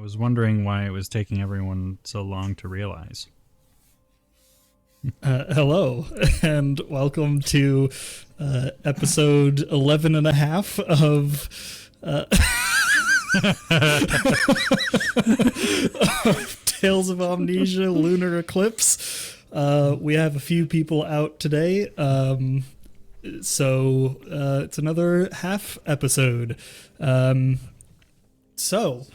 was wondering why it was taking everyone so long to realize. Hello, and welcome to episode 11.5 of Tales of Amnesia Lunar Eclipse. We have a few people out today, so it's another half episode. So,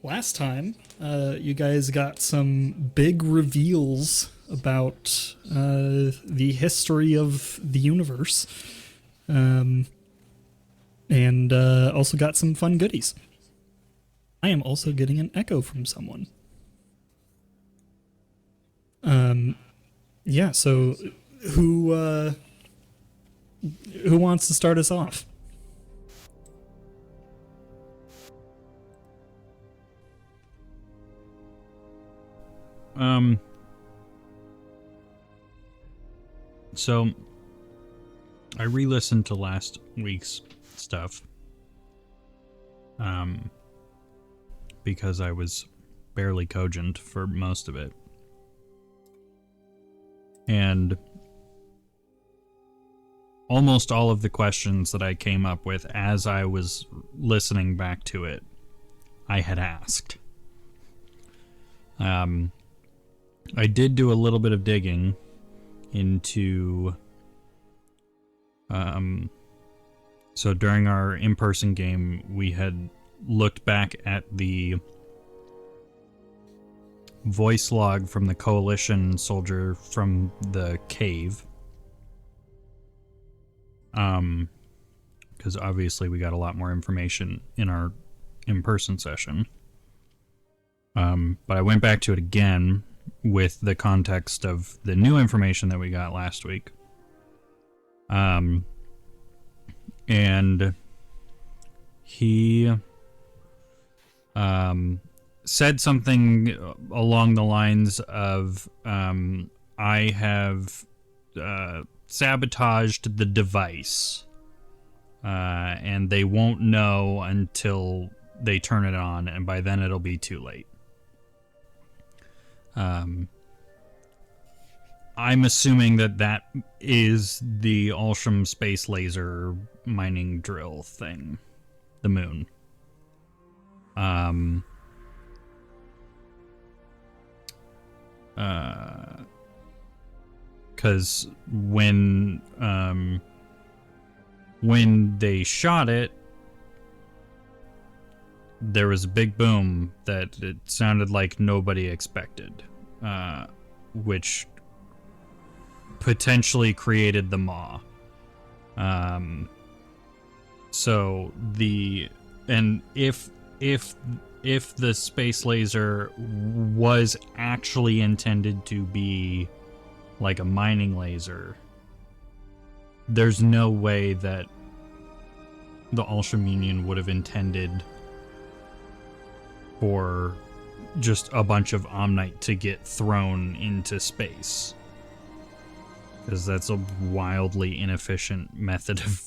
last time, you guys got some big reveals about the history of the universe, and also got some fun goodies. I am also getting an echo from someone. Yeah, so who wants to start us off? So I re-listened to last week's stuff, because I was barely cogent for most of it. And almost all of the questions that I came up with as I was listening back to it, I had asked. I did do a little bit of digging into... So during our in-person game, we had looked back at the voice log from the Coalition soldier from the cave. Because obviously we got a lot more information in our in-person session. But I went back to it again with the context of the new information that we got last week. And he said something along the lines of, I have sabotaged the device, and they won't know until they turn it on, and by then it'll be too late. I'm assuming that is the Alsham space laser mining drill thing. The moon. Because when they shot it, there was a big boom that it sounded like nobody expected, which potentially created the maw. So if the space laser was actually intended to be like a mining laser, there's no way that the Alsham Union would have intended for just a bunch of Omnite to get thrown into space. Because that's a wildly inefficient method of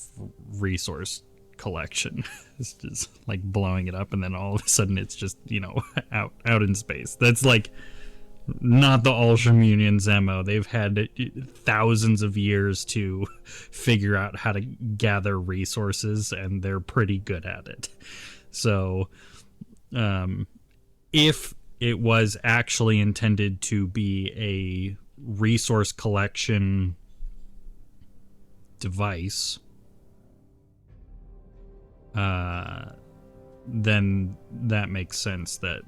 resource collection. It's just like blowing it up and then all of a sudden it's just, out in space. That's like not the Alsham Union's MO. They've had thousands of years to figure out how to gather resources, and they're pretty good at it. So, if it was actually intended to be a resource collection device, then that makes sense that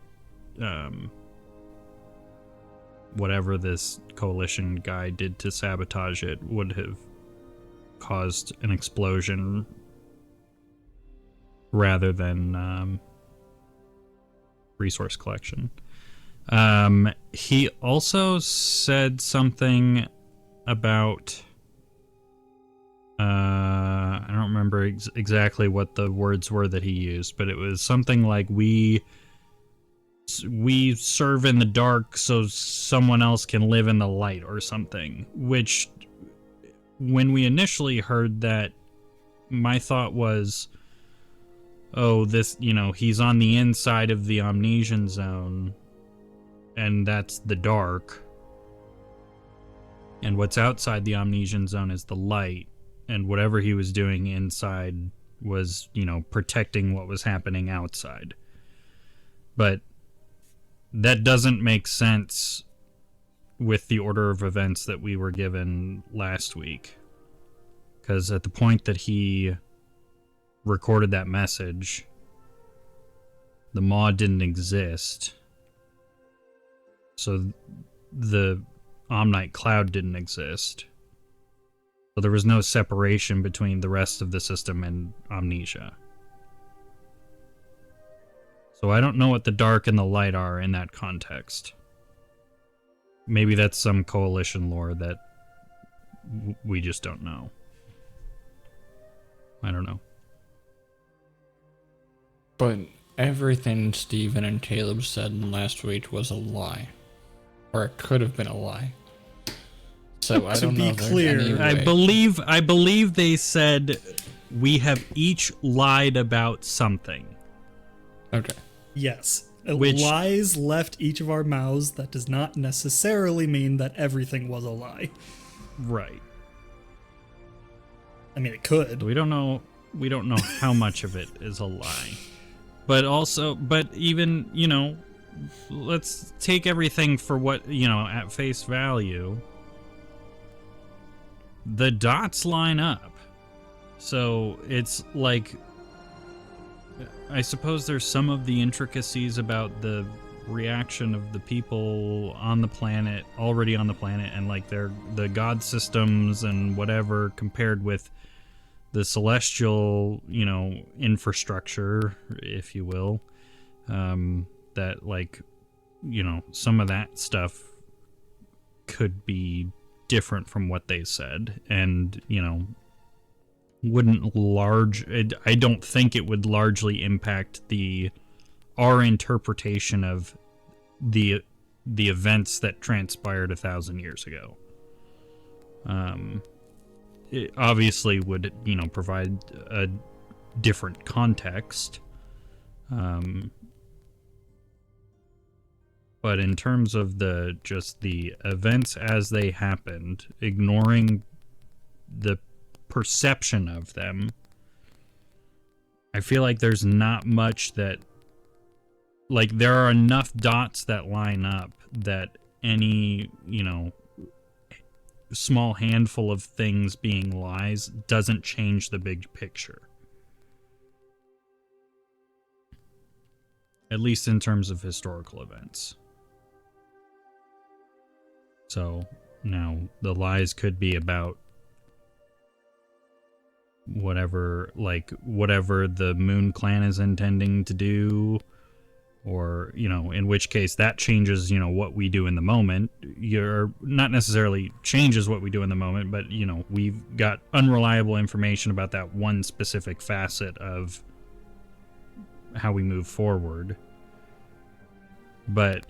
whatever this Coalition guy did to sabotage it would have caused an explosion rather than resource collection. He also said something about I don't remember exactly what the words were that he used, but it was something like we serve in the dark so someone else can live in the light or something, which when we initially heard that, my thought was, oh, this, he's on the inside of the Omnesian zone, and that's the dark. And what's outside the Omnesian zone is the light, and whatever he was doing inside was, protecting what was happening outside. But that doesn't make sense with the order of events that we were given last week. Because at the point that he recorded that message, the maw didn't exist. So the Omnite cloud didn't exist. So there was no separation between the rest of the system and Amnesia. So I don't know what the dark and the light are in that context. Maybe that's some coalition lore that we just don't know. I don't know. But everything Steven and Caleb said last week was a lie. Or it could have been a lie. So I don't know if there's any way. I believe they said we have each lied about something. Okay. Yes. Lies left each of our mouths. That does not necessarily mean that everything was a lie. Right. I mean, it could. We don't know how much of it is a lie. But even, let's take everything for what, at face value. The dots line up. So it's like, I suppose there's some of the intricacies about the reaction of the people on the planet, already on the planet, and like the god systems and whatever compared with the celestial, infrastructure, if you will. That like, some of that stuff could be different from what they said, and I don't think it would largely impact our interpretation of the events that transpired 1,000 years ago. It obviously would provide a different context, but in terms of the events as they happened, ignoring the perception of them, I feel like there's not much that, like, there are enough dots that line up that any, small handful of things being lies doesn't change the big picture. At least in terms of historical events. So, now, the lies could be about whatever the Moon Clan is intending to do, or, in which case that changes, what we do in the moment. You're not necessarily changes what we do in the moment, but, we've got unreliable information about that one specific facet of how we move forward. But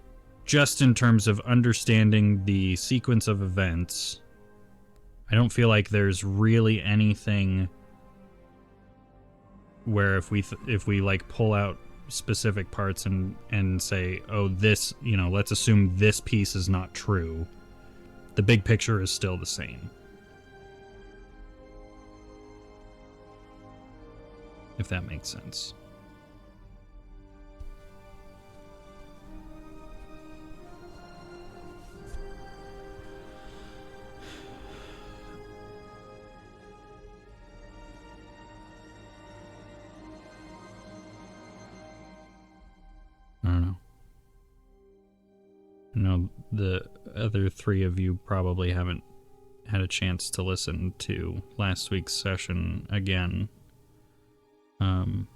just in terms of understanding the sequence of events, I don't feel like there's really anything where if we like pull out specific parts and say, oh, this, let's assume this piece is not true, the big picture is still the same. If that makes sense. I don't know. I know the other three of you probably haven't had a chance to listen to last week's session again. So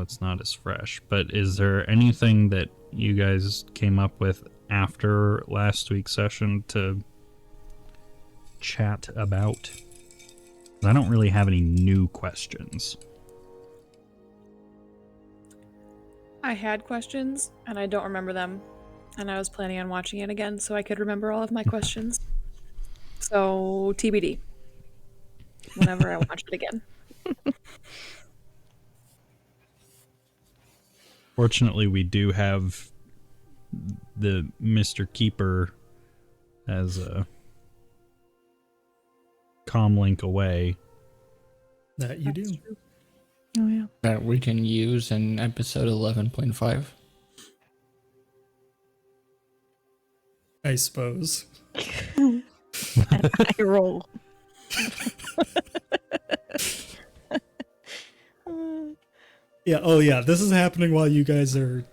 it's not as fresh. But is there anything that you guys came up with after last week's session to chat about? I don't really have any new questions. I had questions, and I don't remember them. And I was planning on watching it again so I could remember all of my questions. So, TBD. Whenever I watch it again. Fortunately, we do have the Mr. Keeper as a comm link away. That you do. True. Oh yeah. That we can use in episode 11.5. I suppose. I roll. Yeah. Oh, yeah. This is happening while you guys are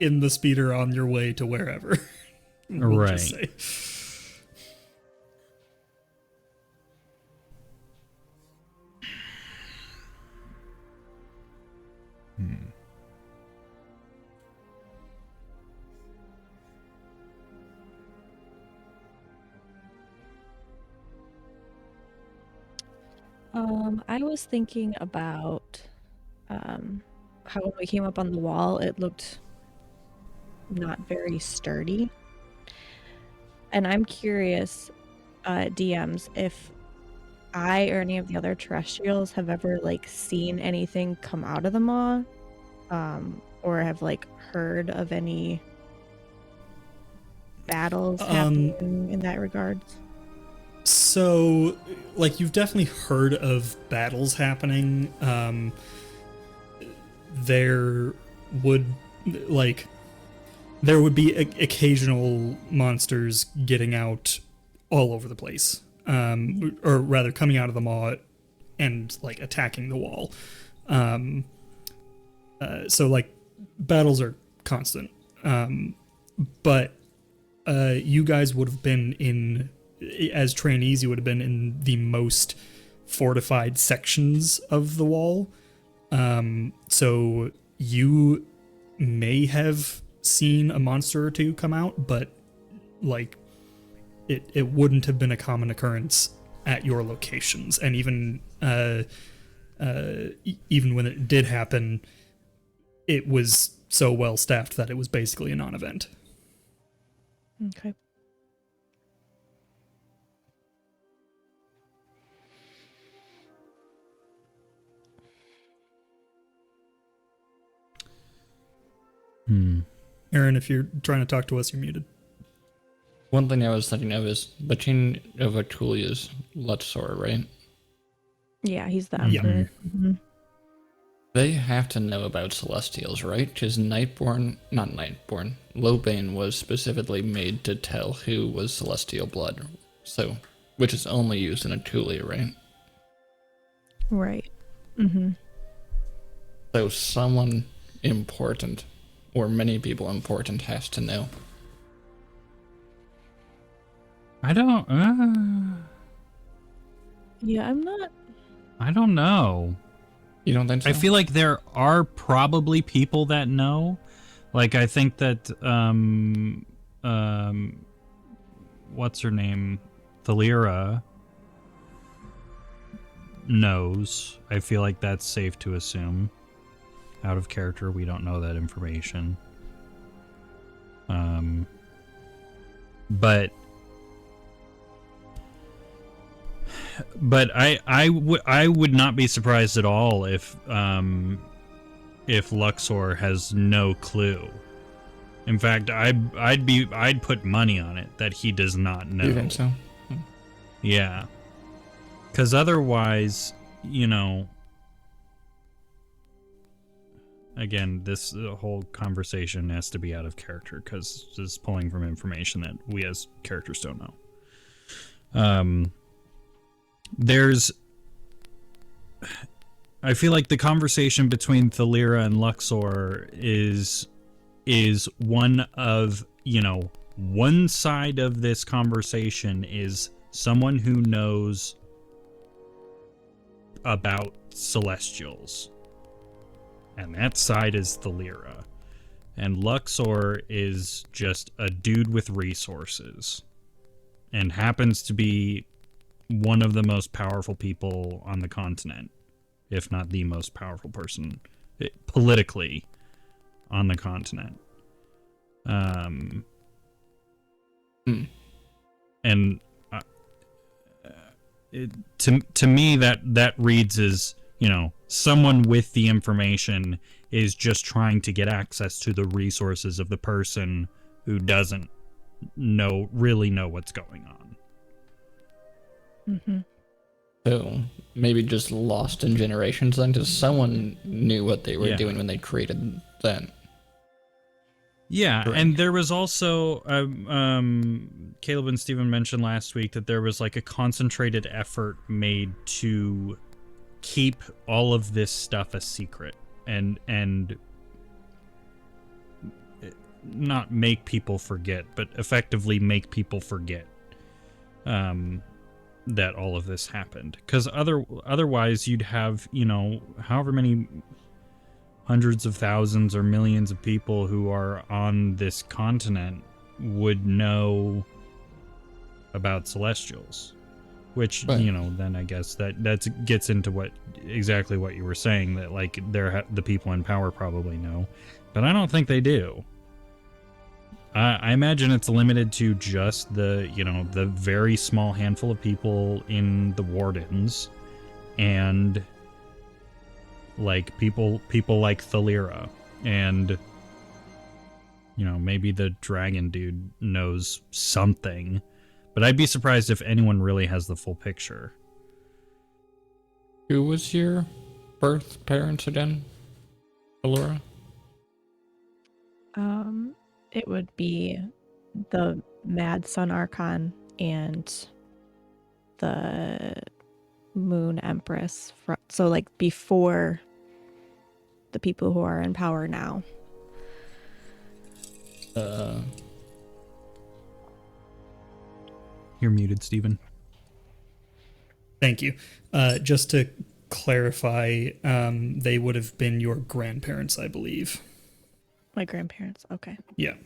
in the speeder on your way to wherever. We'll just say. I was thinking about how when we came up on the wall, it looked not very sturdy. And I'm curious, DMs, if I or any of the other terrestrials have ever like seen anything come out of the maw, or have like heard of any battles happening in that regard. So, like, you've definitely heard of battles happening. There would be occasional monsters getting out all over the place, or rather coming out of the maw and like attacking the wall. So like battles are constant, but you guys would have been in, as trainees, you would have been in the most fortified sections of the wall. So you may have seen a monster or two come out, but like it wouldn't have been a common occurrence at your locations. And even even when it did happen, it was so well staffed that it was basically a non-event. Okay. Aaron, if you're trying to talk to us, you're muted. One thing I was thinking of is the king of Atulia's Luxor, right? Yeah, he's the Yeah. emperor. Mm-hmm. They have to know about Celestials, right? Because Lobane was specifically made to tell who was Celestial blood, so which is only used in Atulia, right? Right. Mm-hmm. So someone important, or many people important, has to know. I don't. Yeah, I'm not. I don't know. You don't think so? I feel like there are probably people that know. Like I think that what's her name? Thalira knows. I feel like that's safe to assume. Out of character, we don't know that information. But I would not be surprised at all if Luxor has no clue. In fact, I'd put money on it that he does not know. You think so? Yeah. Because otherwise, you know, again, this whole conversation has to be out of character because it's pulling from information that we as characters don't know. I feel like the conversation between Thalira and Luxor is one of, you know, one side of this conversation is someone who knows about Celestials. And that side is Thalira. And Luxor is just a dude with resources. And happens to be one of the most powerful people on the continent. If not the most powerful person politically on the continent. And to me that reads as someone with the information is just trying to get access to the resources of the person who doesn't really know what's going on. Mm-hmm. So maybe just lost in generations then, because someone knew what they were doing when they created that. Yeah, drink. and there was also, Caleb and Steven mentioned last week that there was like a concentrated effort made to keep all of this stuff a secret and not make people forget, but effectively make people forget that all of this happened. Because otherwise you'd have, however many hundreds of thousands or millions of people who are on this continent would know about Celestials. Which, Right. Then I guess that gets into exactly what you were saying, that like the people in power probably know, but I don't think they do. I imagine it's limited to just the very small handful of people in the Wardens, and like people like Thalira, and maybe the dragon dude knows something. But I'd be surprised if anyone really has the full picture. Who was your birth parents again, Allura? It would be the Mad Sun Archon and the Moon Empress. So, like, before the people who are in power now. You're muted, Steven. Thank you. Just to clarify, they would have been your grandparents, I believe. My grandparents. Okay. Yeah.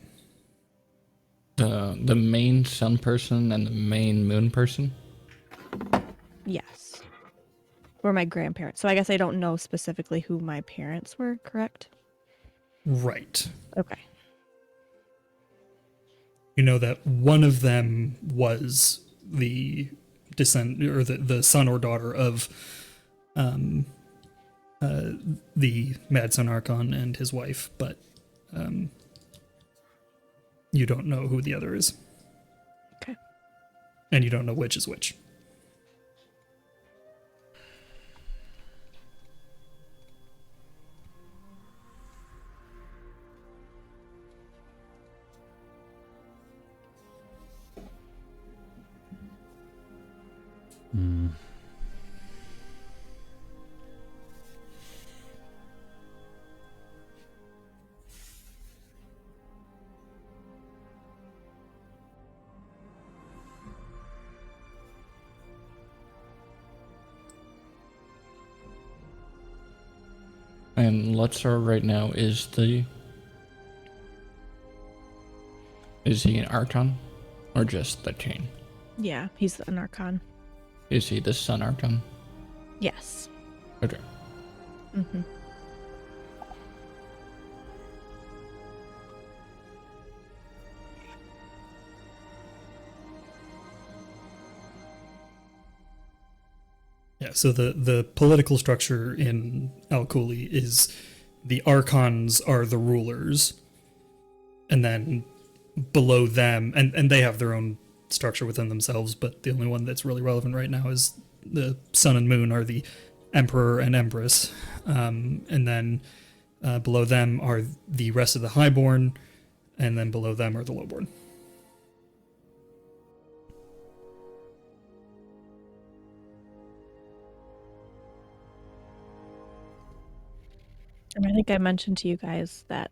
The main sun person and the main moon person? Yes. Were my grandparents. So I guess I don't know specifically who my parents were, correct? Right. Okay. You know that one of them was the or the son or daughter of the Mad Sun Archon and his wife, but you don't know who the other is. Okay. And you don't know which is which. And Lutzar right now is he an Archon? Or just the chain? Yeah, he's an Archon. Is he the Sun Archon? Yes. Okay. Mm-hmm. Yeah, so the political structure in Al-Kuli is the Archons are the rulers, and then below them, and they have their own structure within themselves, but the only one that's really relevant right now is the Sun and Moon are the Emperor and Empress, and then below them are the rest of the Highborn, and then below them are the Lowborn. And I think I mentioned to you guys that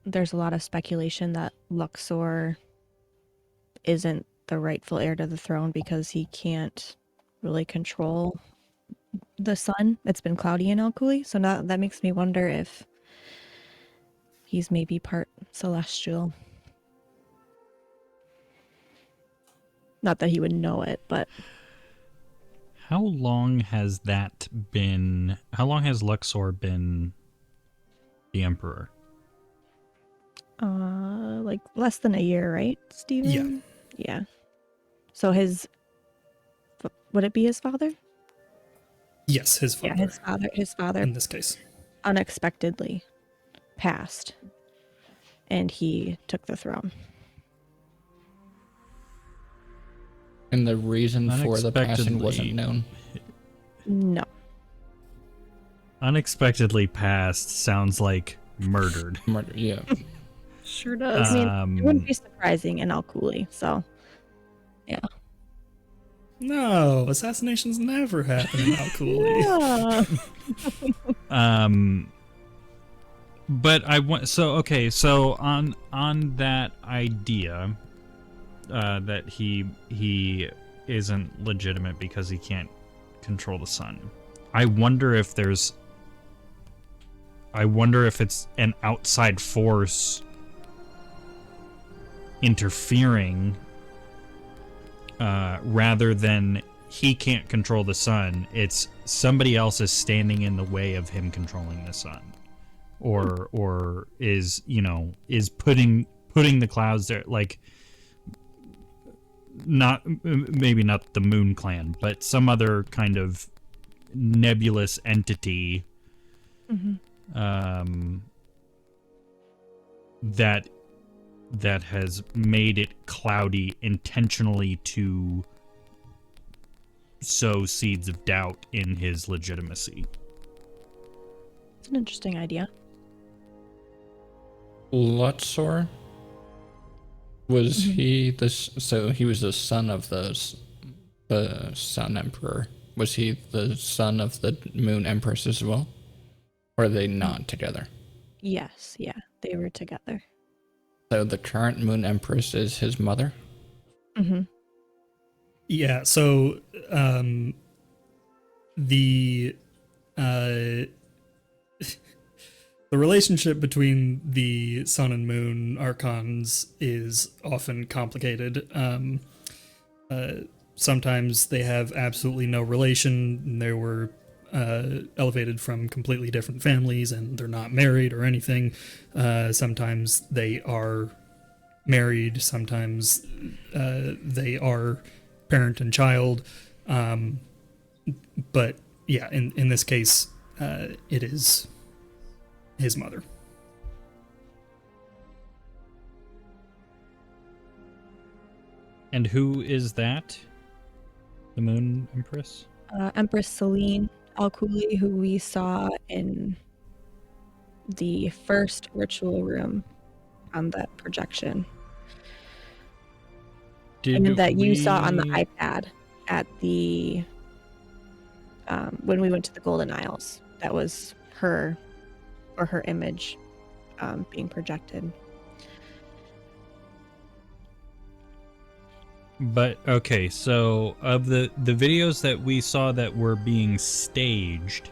there's a lot of speculation that Luxor isn't the rightful heir to the throne because he can't really control the sun. It's been cloudy in Al-Kuli, so now that makes me wonder if he's maybe part celestial. Not that he would know it, but How long has Luxor been the Emperor? like less than a year, right, Steven? Yeah. So would it be his father? Yes, his father. Yeah, his father in this case. unexpectedly passed, and he took the throne. And the reason for the passing wasn't known. No. Unexpectedly passed sounds like murdered. Murder, yeah. Sure does. I mean, it wouldn't be surprising in Al-Kuli, so yeah. No, assassinations never happen in Al-Kuli. Yeah. But I want so on that idea that he isn't legitimate because he can't control the sun. I wonder if it's an outside force interfering rather than he can't control the sun. It's somebody else is standing in the way of him controlling the sun, or is putting the clouds there, like maybe not the Moon Clan, but some other kind of nebulous entity that has made it cloudy intentionally to sow seeds of doubt in his legitimacy. It's an interesting idea. Luxor, was he this? So he was the son of the Sun Emperor. Was he the son of the Moon Empress as well? Or are they not together? Yes, yeah, they were together. So the current Moon Empress is his mother? Mm-hmm. Yeah, so the the relationship between the sun and moon archons is often complicated. Sometimes they have absolutely no relation, and they were elevated from completely different families, and they're not married or anything. Sometimes they are married, sometimes they are parent and child. But yeah, in this case, it is his mother. And who is that? The Moon Empress? Empress Celine Al-Kuli, who we saw in the first ritual room on that projection. And that you saw on the iPad at the when we went to the Golden Isles. That was her, or her image being projected. But okay, so of the videos that we saw that were being staged,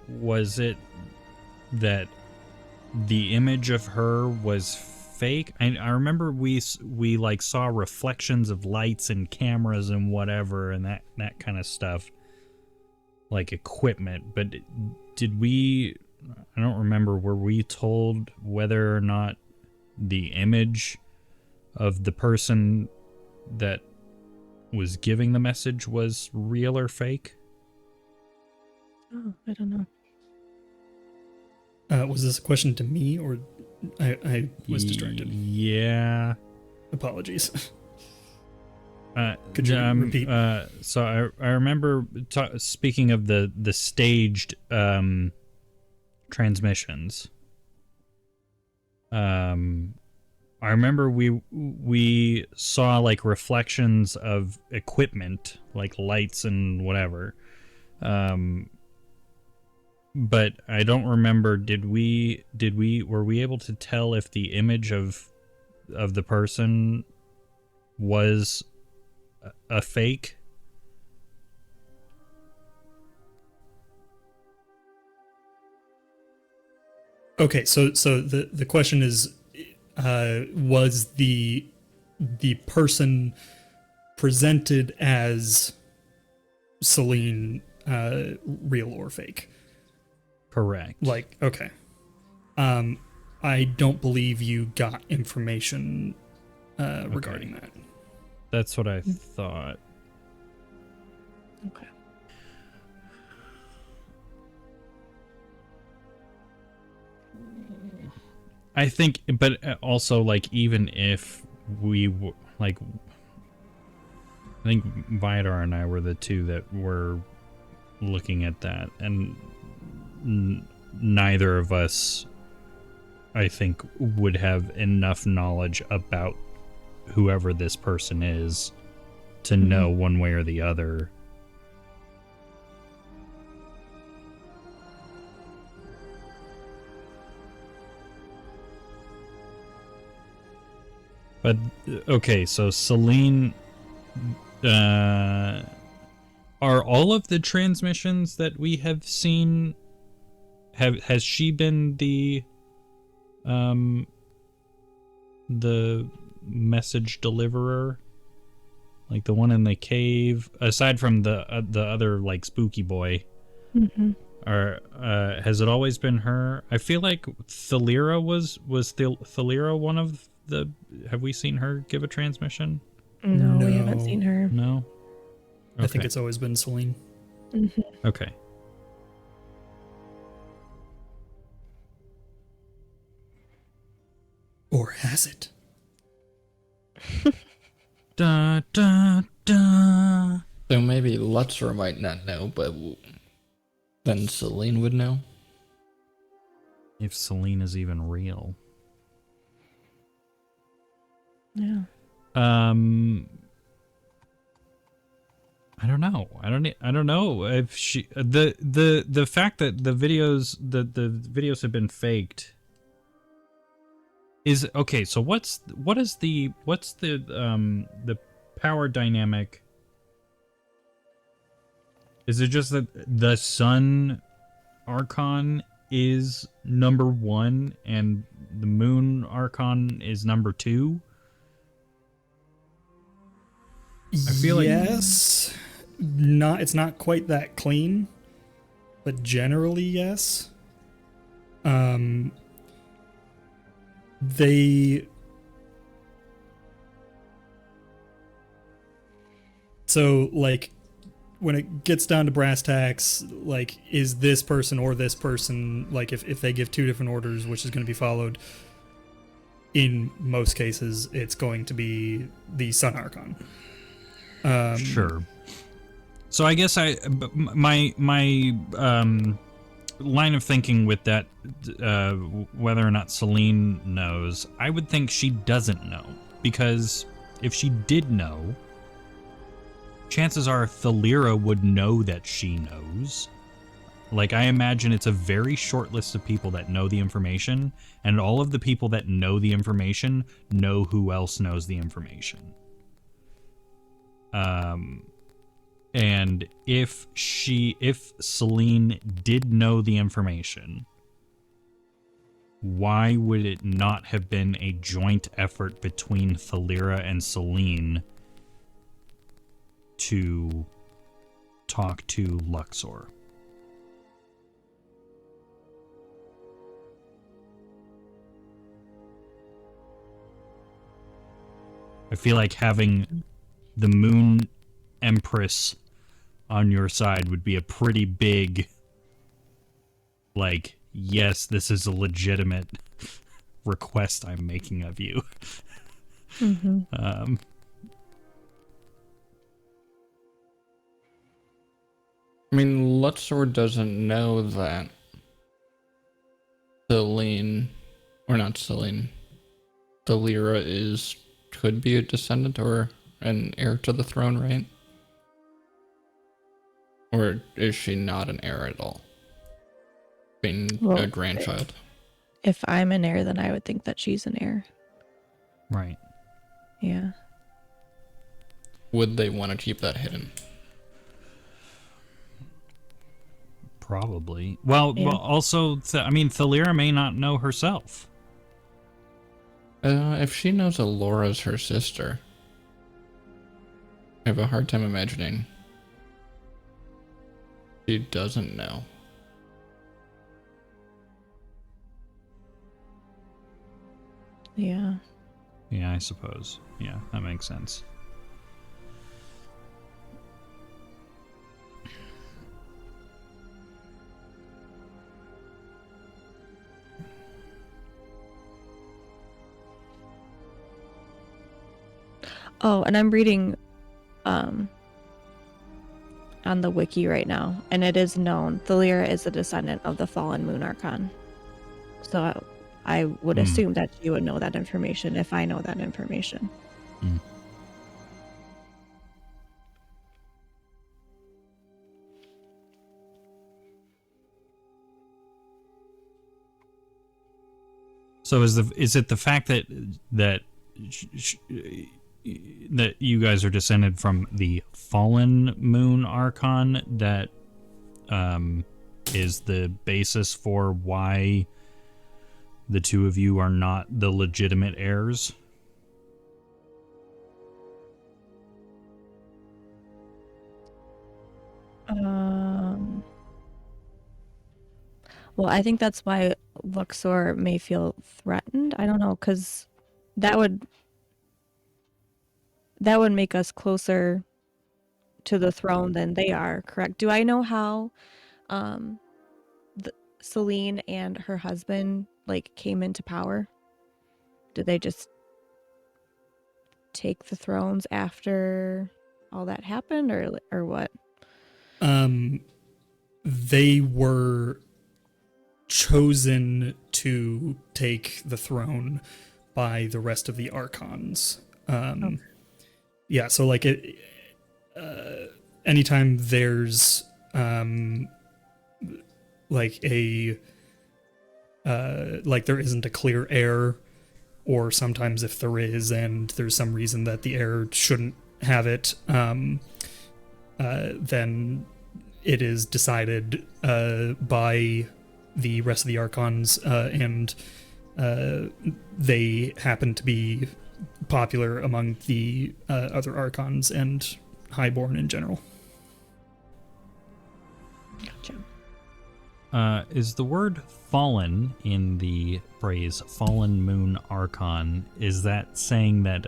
was it that the image of her was fake? I remember we like saw reflections of lights and cameras and whatever and that kind of stuff, like equipment. But did we? I don't remember. Were we told whether or not the image of the person that was giving the message was real or fake? Oh, I don't know. Was this a question to me, or I was distracted? Yeah. Apologies. Could you repeat? So I remember speaking of the staged transmissions. I remember we saw like reflections of equipment, like lights and whatever. But I don't remember, were we able to tell if the image of the person was a fake? Okay, so the question is, was the person presented as Celine real or fake? Correct. Like, okay. I don't believe you got information regarding that. That's what I thought. Okay. I think, but also, like, even if like, I think Vidar and I were the two that were looking at that, and neither of us, I think, would have enough knowledge about whoever this person is to know one way or the other. But okay, so Celine, are all of the transmissions that we have seen, has she been the message deliverer, like the one in the cave, aside from the other, like, spooky boy? Or has it always been her? I feel like Thalira was Thalira one of the. Have we seen her give a transmission? No, we haven't seen her. No. Okay. I think it's always been Celine. Okay. Or has it? Da da da. So maybe Lutzor might not know, but then Celine would know. If Celine is even real. Yeah. I don't know. I don't know if she the fact that the videos have been faked is okay. So what's the power dynamic? Is it just that the Sun Archon is number 1 and the Moon Archon is number 2? I feel like yes. It's not quite that clean, but generally yes. So, like, when it gets down to brass tacks, like, is this person or this person, like, if they give two different orders, which is going to be followed, in most cases, it's going to be the Sun Archon. Sure. So I guess my line of thinking with that, whether or not Celine knows, I would think she doesn't know, because if she did know, chances are Thalira would know that she knows. Like, I imagine it's a very short list of people that know the information, and all of the people that know the information know who else knows the information. And if Celine did know the information, why would it not have been a joint effort between Thalira and Celine to talk to Luxor? I feel like having the Moon Empress on your side would be a pretty big, like, yes, this is a legitimate request I'm making of you. I mean, Luxor doesn't know that Celine, or not Celine, Thalira could be a descendant or an heir to the throne, right? Or is she not an heir at all? Being Well, a grandchild. If I'm an heir, then I would think that she's an heir. Right. Yeah. Would they want to keep that hidden? Probably. Well, Yeah. well also, I mean, Thalira may not know herself. If she knows Alora's her sister, I have a hard time imagining she doesn't know. Yeah. Yeah, I suppose. Yeah, that makes sense. Oh, and I'm reading on the wiki right now, and it is known Thalia is a descendant of the fallen moon archon. So I would assume that you would know that information if I know that information. So is it the fact that that you guys are descended from the fallen moon archon that is the basis for why the two of you are not the legitimate heirs? Well, I think that's why Luxor may feel threatened. I don't know, because that would make us closer to the throne than they are, correct? Do I know how Celine and her husband like came into power? Did they just take the thrones after all that happened, or what? They were chosen to take the throne by the rest of the archons. Yeah, so like anytime there's like a like there isn't a clear heir, or sometimes if there is and there's some reason that the heir shouldn't have it, then it is decided by the rest of the archons, and they happen to be popular among the other archons and highborn in general. Gotcha. Is the word fallen in the phrase fallen moon archon, is that saying that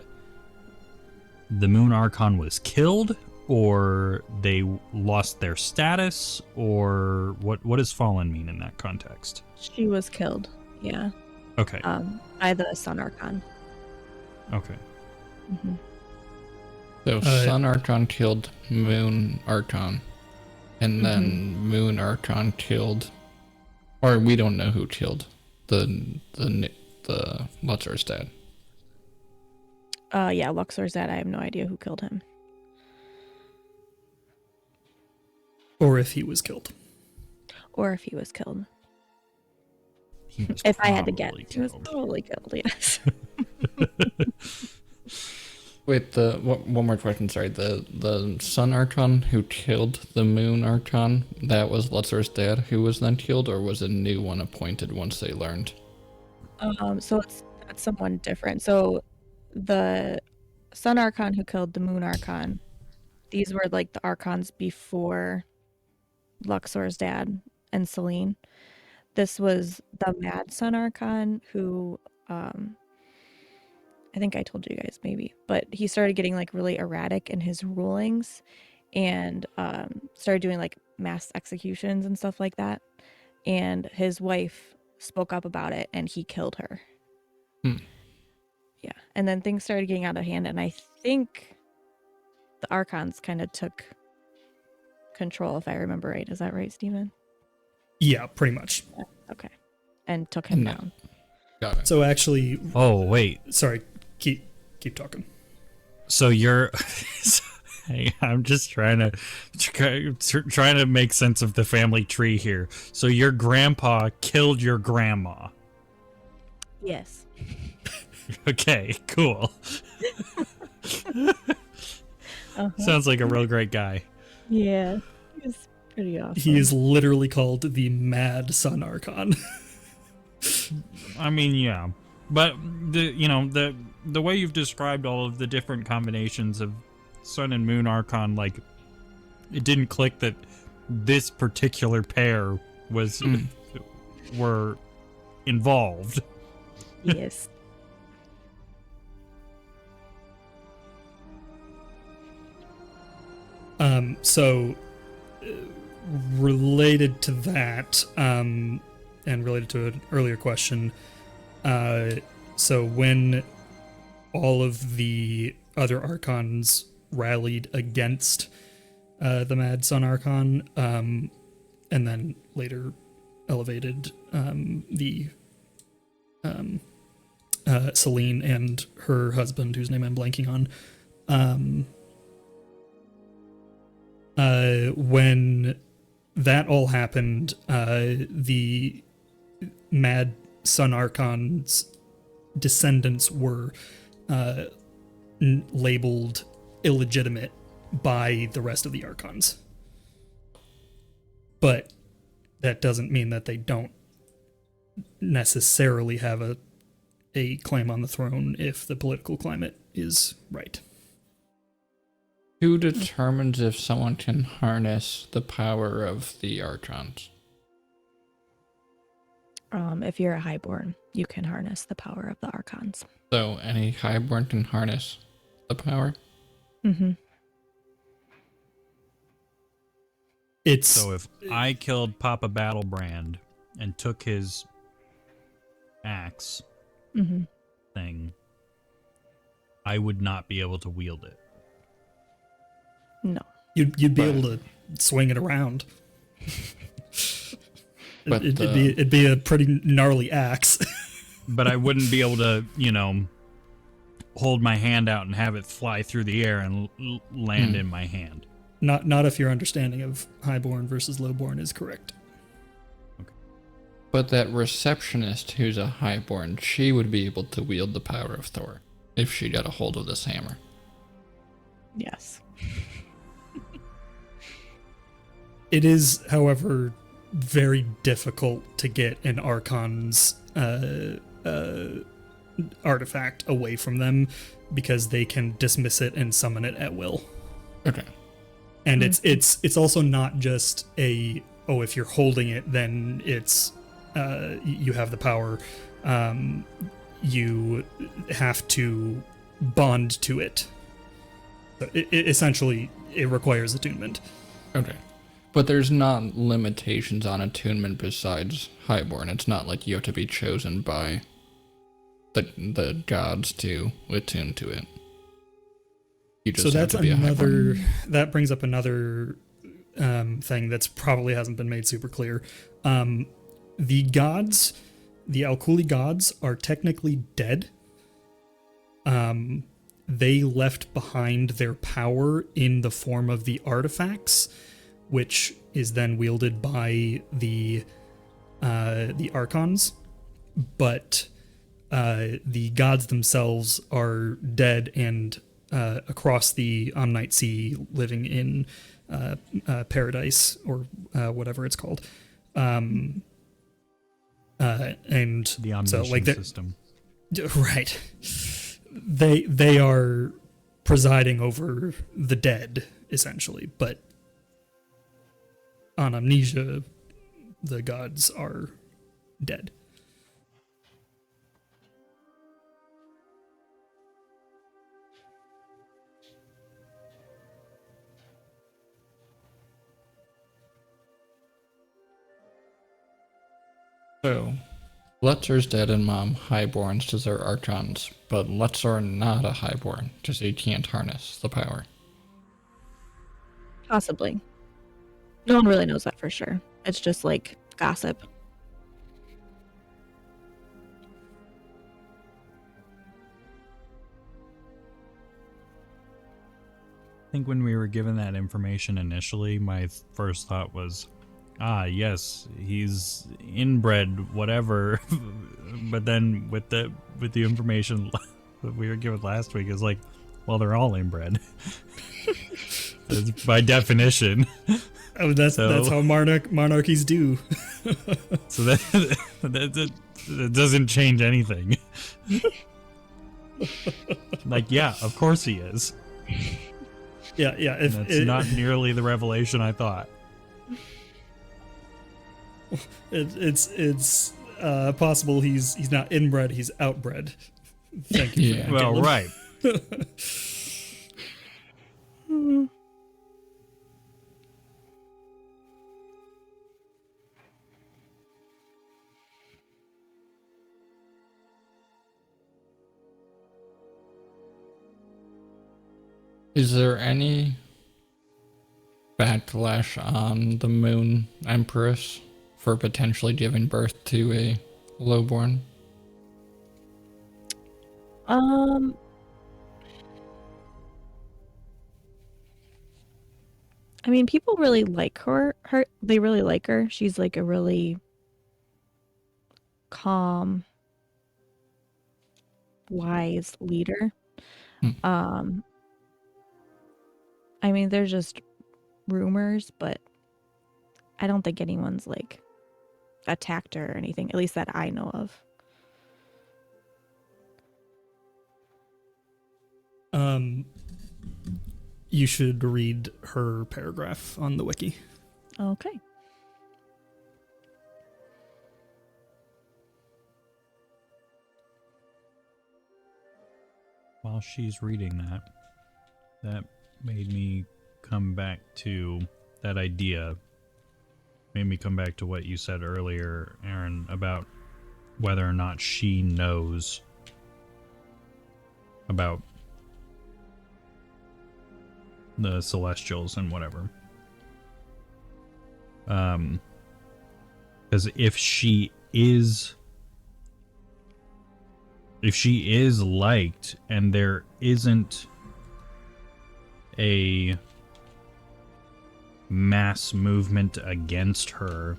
the moon archon was killed, or they lost their status, or what does fallen mean in that context? She was killed. Yeah. Okay. By the Sun Archon. Okay. Mm-hmm. So Sun Archon killed Moon Archon, and then Moon Archon killed, or we don't know who killed the Luxor's dad. Yeah, Luxor's dad. I have no idea who killed him. Or if he was killed. Or if he was killed. He was If I had to guess, probably he was killed. probably killed, yes. Wait, one more question. Sorry, the Sun Archon who killed the Moon Archon, that was Luxor's dad who was then killed, or was a new one appointed once they learned? So that's someone different. So the Sun Archon who killed the Moon Archon, these were like the Archons before Luxor's dad and Celine. This was the Mad Sun Archon who, I think I told you guys maybe, but he started getting like really erratic in his rulings, and started doing like mass executions and stuff like that. And his wife spoke up about it, and he killed her. Yeah, and then things started getting out of hand, and I think the Archons kind of took control, if I remember right. Is that right, Steven? Yeah, pretty much. Okay. And took him down. Got it. So actually, Oh, wait. sorry, keep talking. So you're... Hey, I'm just trying to make sense of the family tree here. So your grandpa killed your grandma. Yes. Okay, cool. Sounds like a real great guy. Yeah. He's pretty awesome. He is literally called the Mad Sun Archon. I mean, yeah. But the way you've described all of the different combinations of Sun and Moon Archon, like, it didn't click that this particular pair was were involved. Yes. So related to that, and related to an earlier question, so when all of the other archons rallied against the Mad Sun Archon, and then later elevated the Celine and her husband, whose name I'm blanking on. When that all happened, the Mad Sun Archon's descendants were labeled illegitimate by the rest of the Archons. But that doesn't mean that they don't necessarily have a claim on the throne if the political climate is right. Who determines if someone can harness the power of the Archons? If you're a highborn, you can harness the power of the Archons. So any highborn can harness the power? Mm-hmm. It's So if I killed Papa Battlebrand and took his axe Mm-hmm. thing, I would not be able to wield it. No. you'd be able to swing it around. But It'd be a pretty gnarly axe. But I wouldn't be able to, hold my hand out and have it fly through the air and land in my hand. Not if your understanding of highborn versus lowborn is correct. But that receptionist who's a highborn, she would be able to wield the power of Thor if she got a hold of this hammer. Yes. It is, however, very difficult to get an Archon's artifact away from them because they can dismiss it and summon it at will. Okay. And it's also not just if you're holding it, then it's you have the power. You have to bond to it. So essentially, it requires attunement. Okay. But there's not limitations on attunement besides highborn. It's not like you have to be chosen by the gods to attune to it. You just So have that's to be a highborn. that brings up another thing that's probably hasn't been made super clear. The gods, the Alkuli gods, are technically dead. They left behind their power in the form of the artifacts, which is then wielded by the Archons. But the gods themselves are dead and across the Omnite Sea, living in paradise or whatever it's called. And The omniscient system. Right. They are presiding over the dead, essentially, but on Amnesia, the gods are dead. So, Lutzer's dead and Mom highborns because they're Archons, but Lutzer not a highborn because he can't harness the power. Possibly. No one really knows that for sure. It's just like gossip. I think when we were given that information initially, my first thought was, yes, he's inbred, whatever. But then with the information that we were given last week, it's like, well, they're all inbred. That's by definition. Oh, that's how monarchies do. So that doesn't change anything. Like, yeah, of course he is. Yeah. That's not nearly the revelation I thought. It's possible he's not inbred, he's outbred. Thank you. Yeah. For that, Well, Caleb. right. Is there any backlash on the Moon Empress for potentially giving birth to a lowborn? I mean, people really like her. They really like her. She's like a really calm, wise leader. Hmm. I mean, there's just rumors, but I don't think anyone's like attacked her or anything, at least that I know of. You should read her paragraph on the wiki. Okay. While she's reading that made me come back to that idea. Made me come back to what you said earlier, Aaron, about whether or not she knows about the Celestials and whatever. Because if she is liked and there isn't a mass movement against her,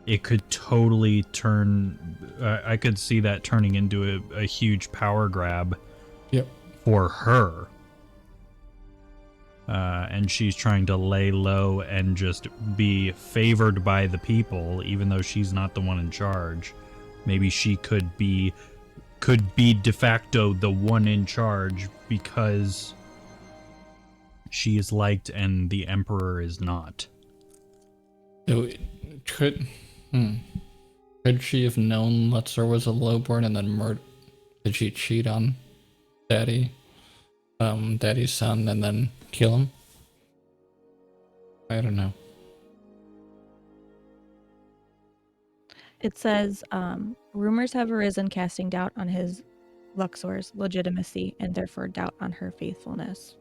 it could totally turn. I could see that turning into a huge power grab. Yep. For her. And she's trying to lay low and just be favored by the people, even though she's not the one in charge. Maybe she could be de facto the one in charge because she is liked and the Emperor is not. So could she have known Lutzer was a lowborn and then did she cheat on Daddy's son and then kill him? I don't know. It says, rumors have arisen casting doubt on his Luxor's legitimacy and therefore doubt on her faithfulness.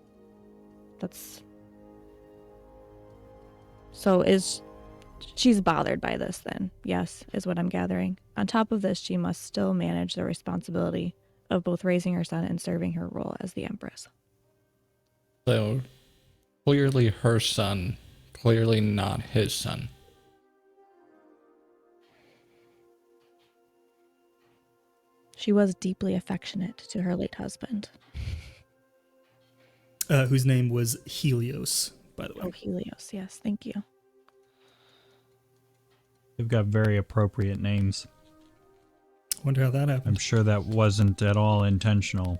She's bothered by this then, yes, is what I'm gathering. On top of this, she must still manage the responsibility of both raising her son and serving her role as the Empress. So, clearly her son, clearly not his son. She was deeply affectionate to her late husband. Whose name was Helios, by the way. Oh, Helios, yes, thank you. They've got very appropriate names. Wonder how that happened. I'm sure that wasn't at all intentional.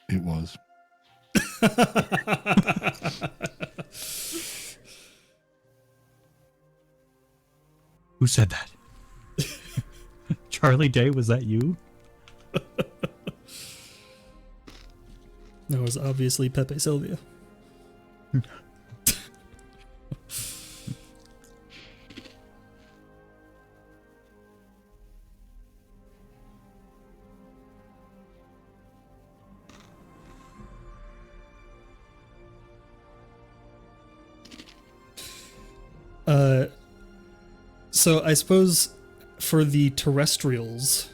It was. Who said that? Charlie Day, was that you? That was obviously Pepe Silvia. So I suppose for the terrestrials,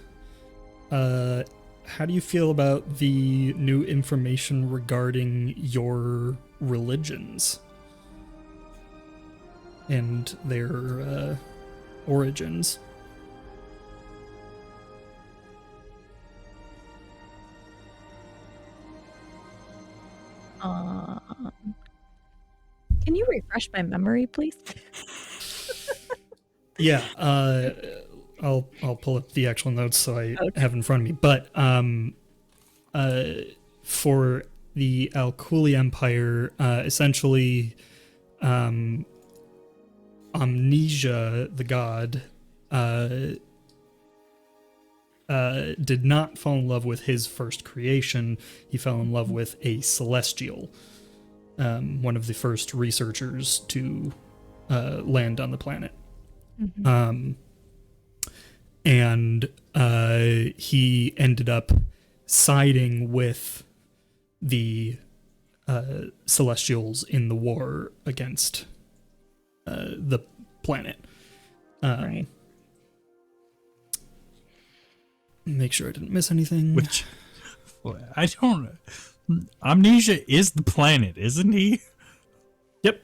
how do you feel about the new information regarding your religions and their origins? Can you refresh my memory, please? Yeah, I'll pull up the actual notes so I have in front of me. But for the Alkuli Empire, essentially, Amnesia, the god, did not fall in love with his first creation. He fell in love with a celestial, one of the first researchers to land on the planet. Mm-hmm. and he ended up siding with the Celestials in the war against the planet. Right. Make sure I didn't miss anything. Which I don't. Amnesia is the planet, isn't he? Yep.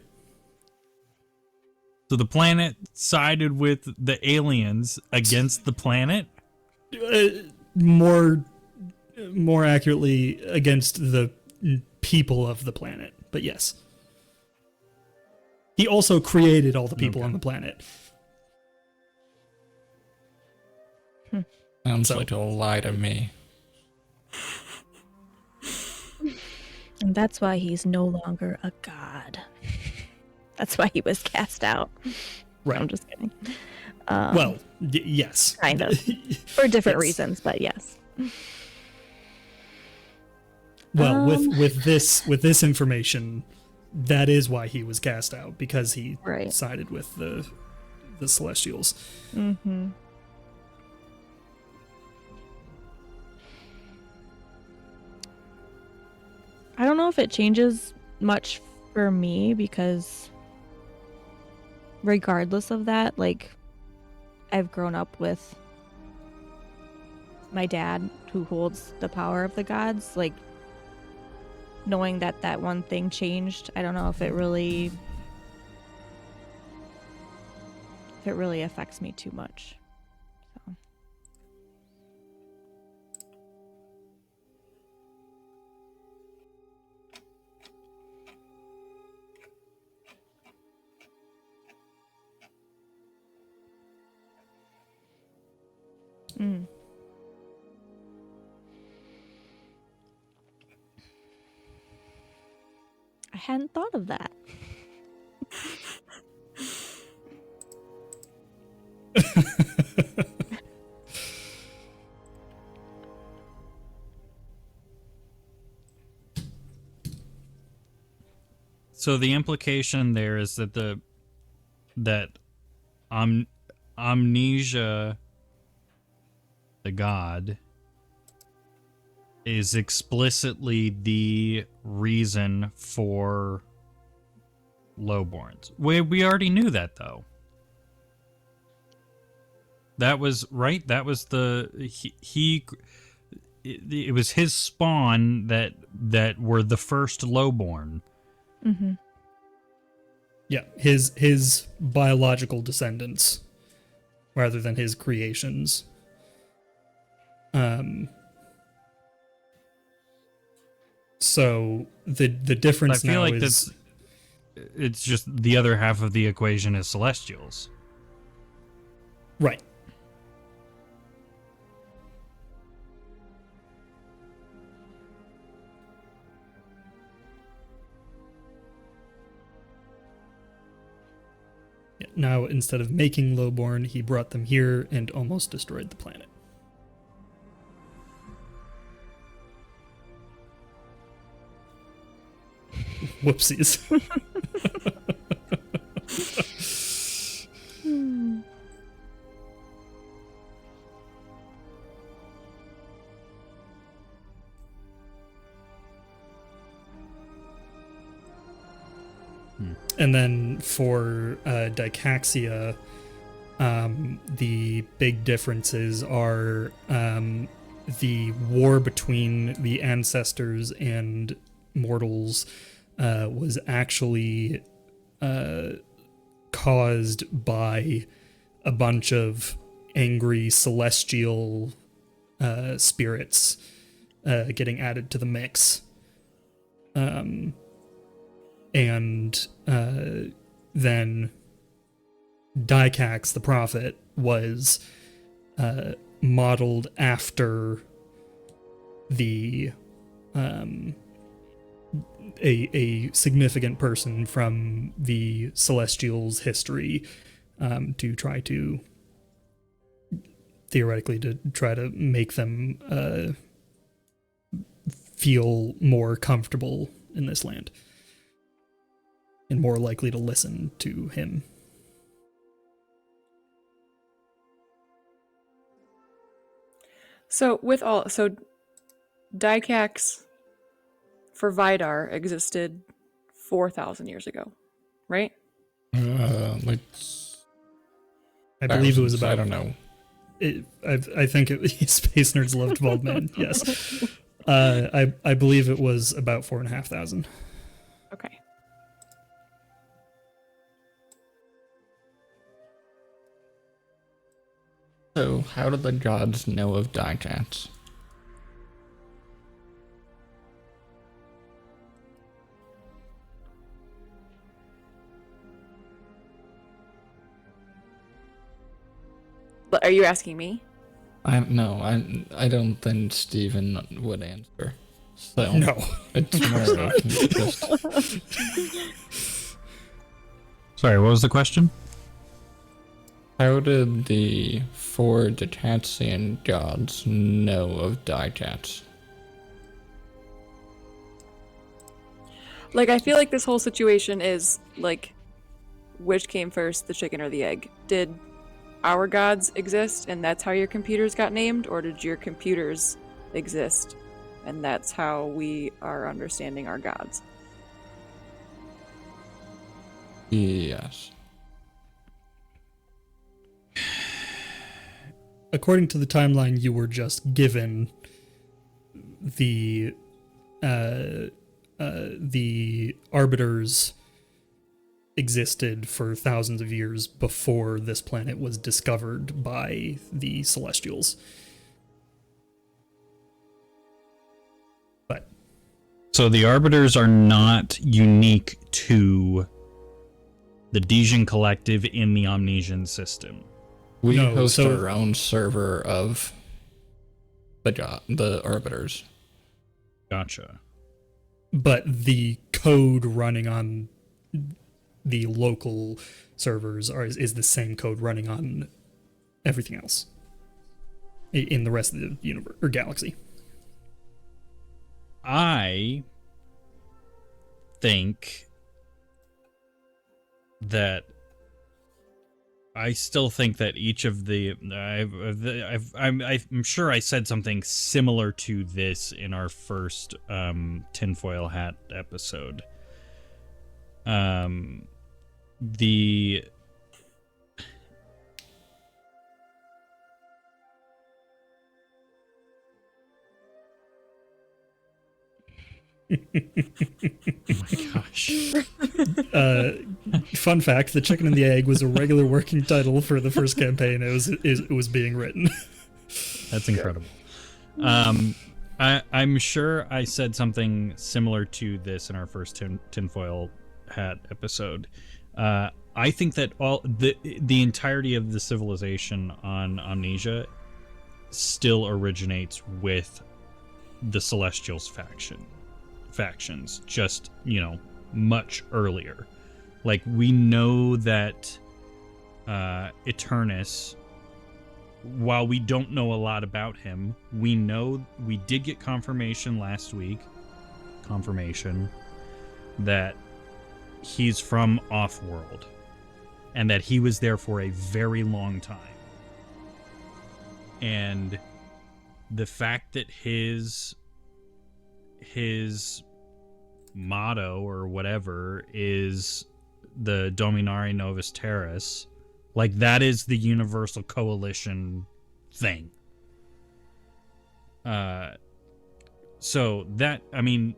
So the planet sided with the aliens against the planet? More accurately, against the people of the planet. But yes. He also created all the people on the planet. Sounds So- like a lie to me. And that's why he's no longer a god. That's why he was cast out. Right. I'm just kidding. Well, yes. Kind of. For different Yes. reasons, but yes. Well, with this information, that is why he was cast out, because he Right. sided with the Celestials. Mm-hmm. I don't know if it changes much for me, because regardless of that, like, I've grown up with my dad who holds the power of the gods, like, knowing that that one thing changed. I don't know if it really affects me too much. So. Mm. I hadn't thought of that. So the implication there is that Amnesia, the god, is explicitly the reason for lowborns. We already knew that, though. That was right. That was it was his spawn that were the first lowborn. Mm-hmm. Yeah, his biological descendants, rather than his creations. So the difference I feel now like is it's just the other half of the equation is celestials. right. Yeah, now, instead of making lowborn, he brought them here and almost destroyed the planet. Whoopsies. And then for Dicaxia, the big differences are the war between the ancestors and mortals was actually caused by a bunch of angry celestial spirits getting added to the mix. And then Dicax, the prophet, was modeled after the a significant person from the Celestials' history, to try to theoretically to try to make them feel more comfortable in this land and more likely to listen to him. So Dikax for Vidar existed 4,000 years ago, right? Like I believe it was thousands, I about. don't know. I think Space Nerds loved Bald Man. Yes, I believe it was about 4,500. Okay. So, how did the gods know of Dikats? Are you asking me? I don't think Stephen would answer. So No, it's more of just Sorry, what was the question? how did the four Ditatsian gods know of Dikats? Like, I feel like this whole situation is like, which came first, the chicken or the egg? Did our gods exist and that's how your computers got named, or did your computers exist and that's how we are understanding our gods? Yes. according to the timeline you were just given, the arbiters existed for thousands of years before this planet was discovered by the Celestials. But So the Arbiters are not unique to the Dejin Collective in the Omnesian system. We No, host so- our own server of the Arbiters. Gotcha. but the code running on the local servers is the same code running on everything else in the rest of the universe or galaxy. I think that I still think that each of I'm sure I said something similar to this in our first tinfoil hat episode. The oh my gosh. Fun fact: the chicken and the egg was a regular working title for the first campaign. It was being written. That's incredible. I'm sure I said something similar to this in our first tinfoil hat episode. I think that all the entirety of the civilization on Amnesia still originates with the Celestials factions, just, much earlier. Like, we know that Eternus, while we don't know a lot about him, we know we did get confirmation last week that he's from Offworld and that he was there for a very long time. And the fact that his motto or whatever is the Dominare Novus Terris, like, that is the Universal Coalition thing. So that, I mean,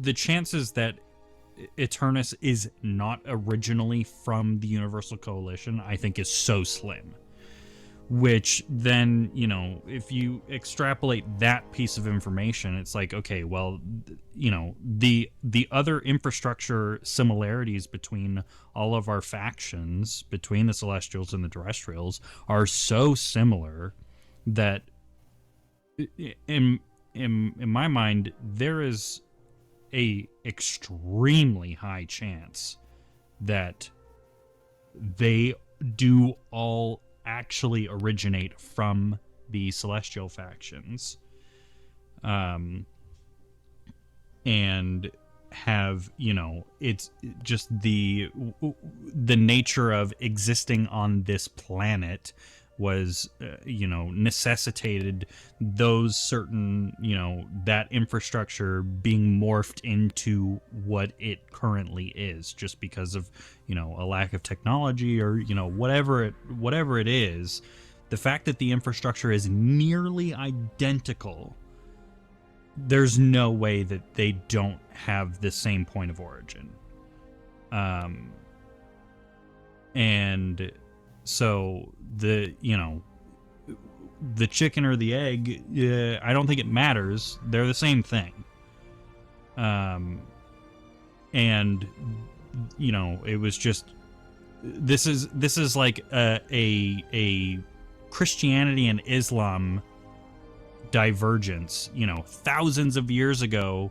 the chances that Eternus is not originally from the Universal Coalition, I think, is so slim. Which then, if you extrapolate that piece of information, it's like, okay, well, the other infrastructure similarities between all of our factions, between the Celestials and the Terrestrials, are so similar that in my mind, there is a extremely high chance that they do all actually originate from the Celestial factions, and have, it's just the nature of existing on this planet was, necessitated those certain, that infrastructure being morphed into what it currently is, just because of, a lack of technology or, whatever it is. The fact that the infrastructure is nearly identical, there's no way that they don't have the same point of origin. And so the chicken or the egg, I don't think it matters. They're the same thing. And it was just, this is like a Christianity and Islam divergence. Thousands of years ago,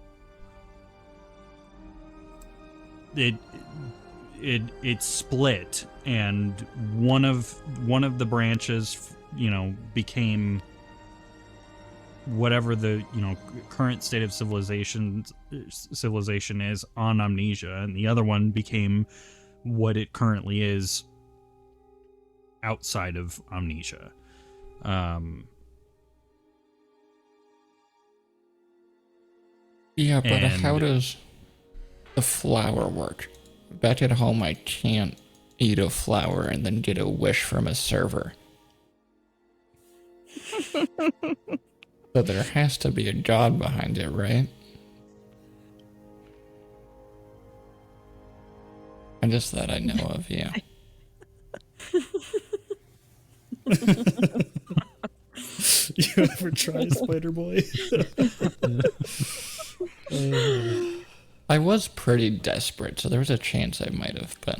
it split, and one of the branches became whatever the current state of civilization is on Amnesia, and the other one became what it currently is outside of Amnesia. Yeah, but how does the flower work? Back at home, I can't eat a flower and then get a wish from a server. So there has to be a god behind it, right? And just that I know of, yeah. You ever try Spider Boy? I was pretty desperate, so there was a chance I might have, but...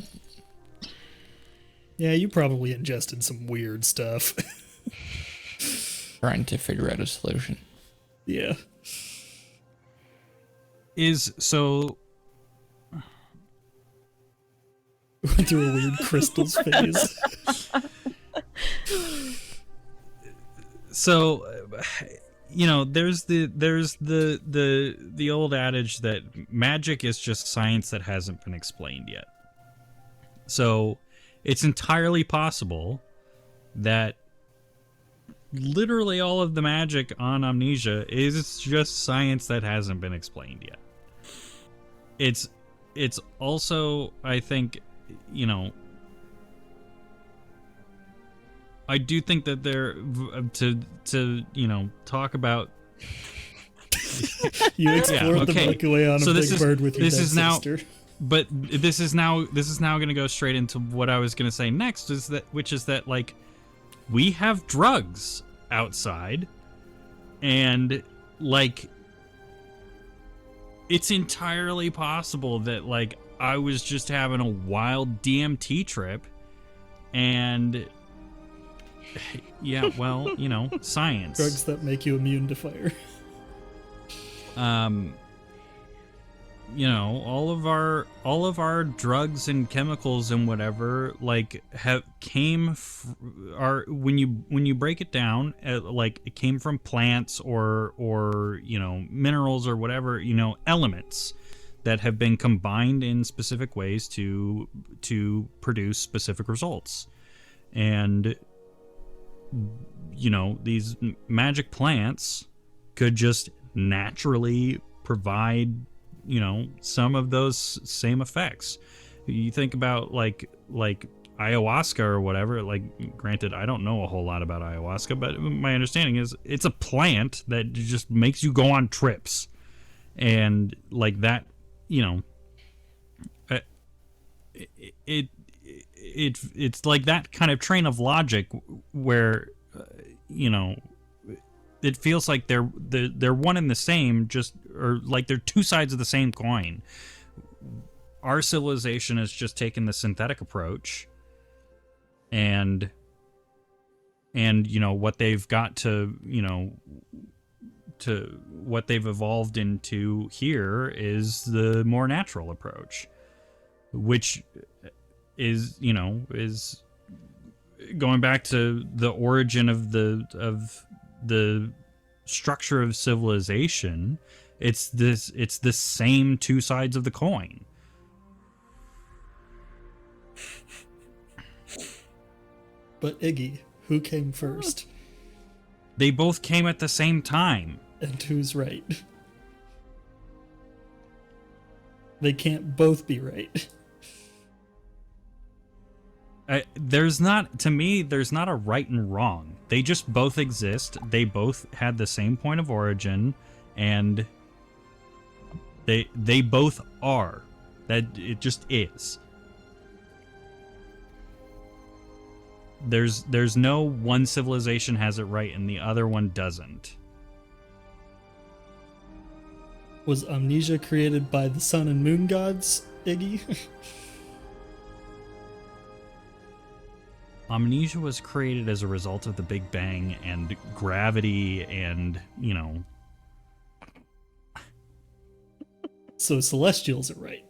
Yeah, you probably ingested some weird stuff. Trying to figure out a solution. Yeah. Went through a weird crystals phase. So, there's the old adage that magic is just science that hasn't been explained yet. So, it's entirely possible that literally all of the magic on Amnesia is just science that hasn't been explained yet. It's also, I think, I do think that they're to talk about. You explored the Milky Way on a big bird with your dead sister. But this is now going to go straight into what I was going to say next, which is that like we have drugs outside, and like it's entirely possible that like I was just having a wild DMT trip, and yeah, well, science. Drugs that make you immune to fire. All of our drugs and chemicals and whatever like when you break it down, like it came from plants or minerals or whatever, elements that have been combined in specific ways to produce specific results. And these magic plants could just naturally provide some of those same effects. You think about like ayahuasca or whatever. Like, granted, I don't know a whole lot about ayahuasca, but my understanding is it's a plant that just makes you go on trips, and like that, it's like that kind of train of logic where it feels like they're one and the same, just, or like they're two sides of the same coin. Our civilization has just taken the synthetic approach, and what they've got to what they've evolved into here is the more natural approach, which is going back to the origin of the structure of civilization. It's the same two sides of the coin. But Iggy, Who came first? They both came at the same time. And who's right? They can't both be right. There's not a right and wrong. They just both exist. They both had the same point of origin, and they both are. That it just is. There's no one civilization has it right and the other one doesn't. Was amnesia created by the sun and moon gods, Iggy? Amnesia was created as a result of the Big Bang and gravity and, So celestials are right.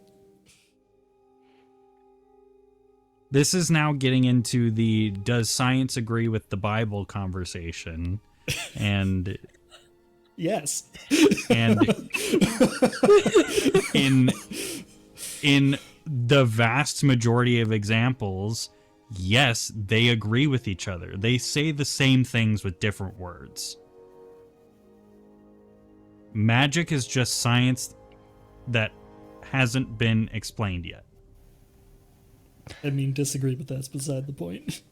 This is now getting into the does science agree with the Bible conversation. And Yes. and in the vast majority of examples, yes, they agree with each other. They say the same things with different words. Magic is just science that hasn't been explained yet. I mean, disagree, but that's beside the point.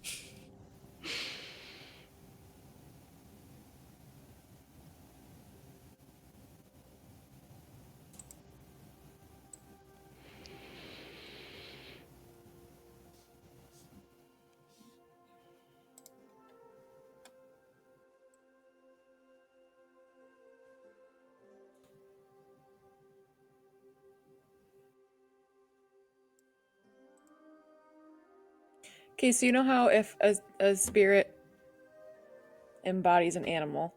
Okay, so you know how if a spirit embodies an animal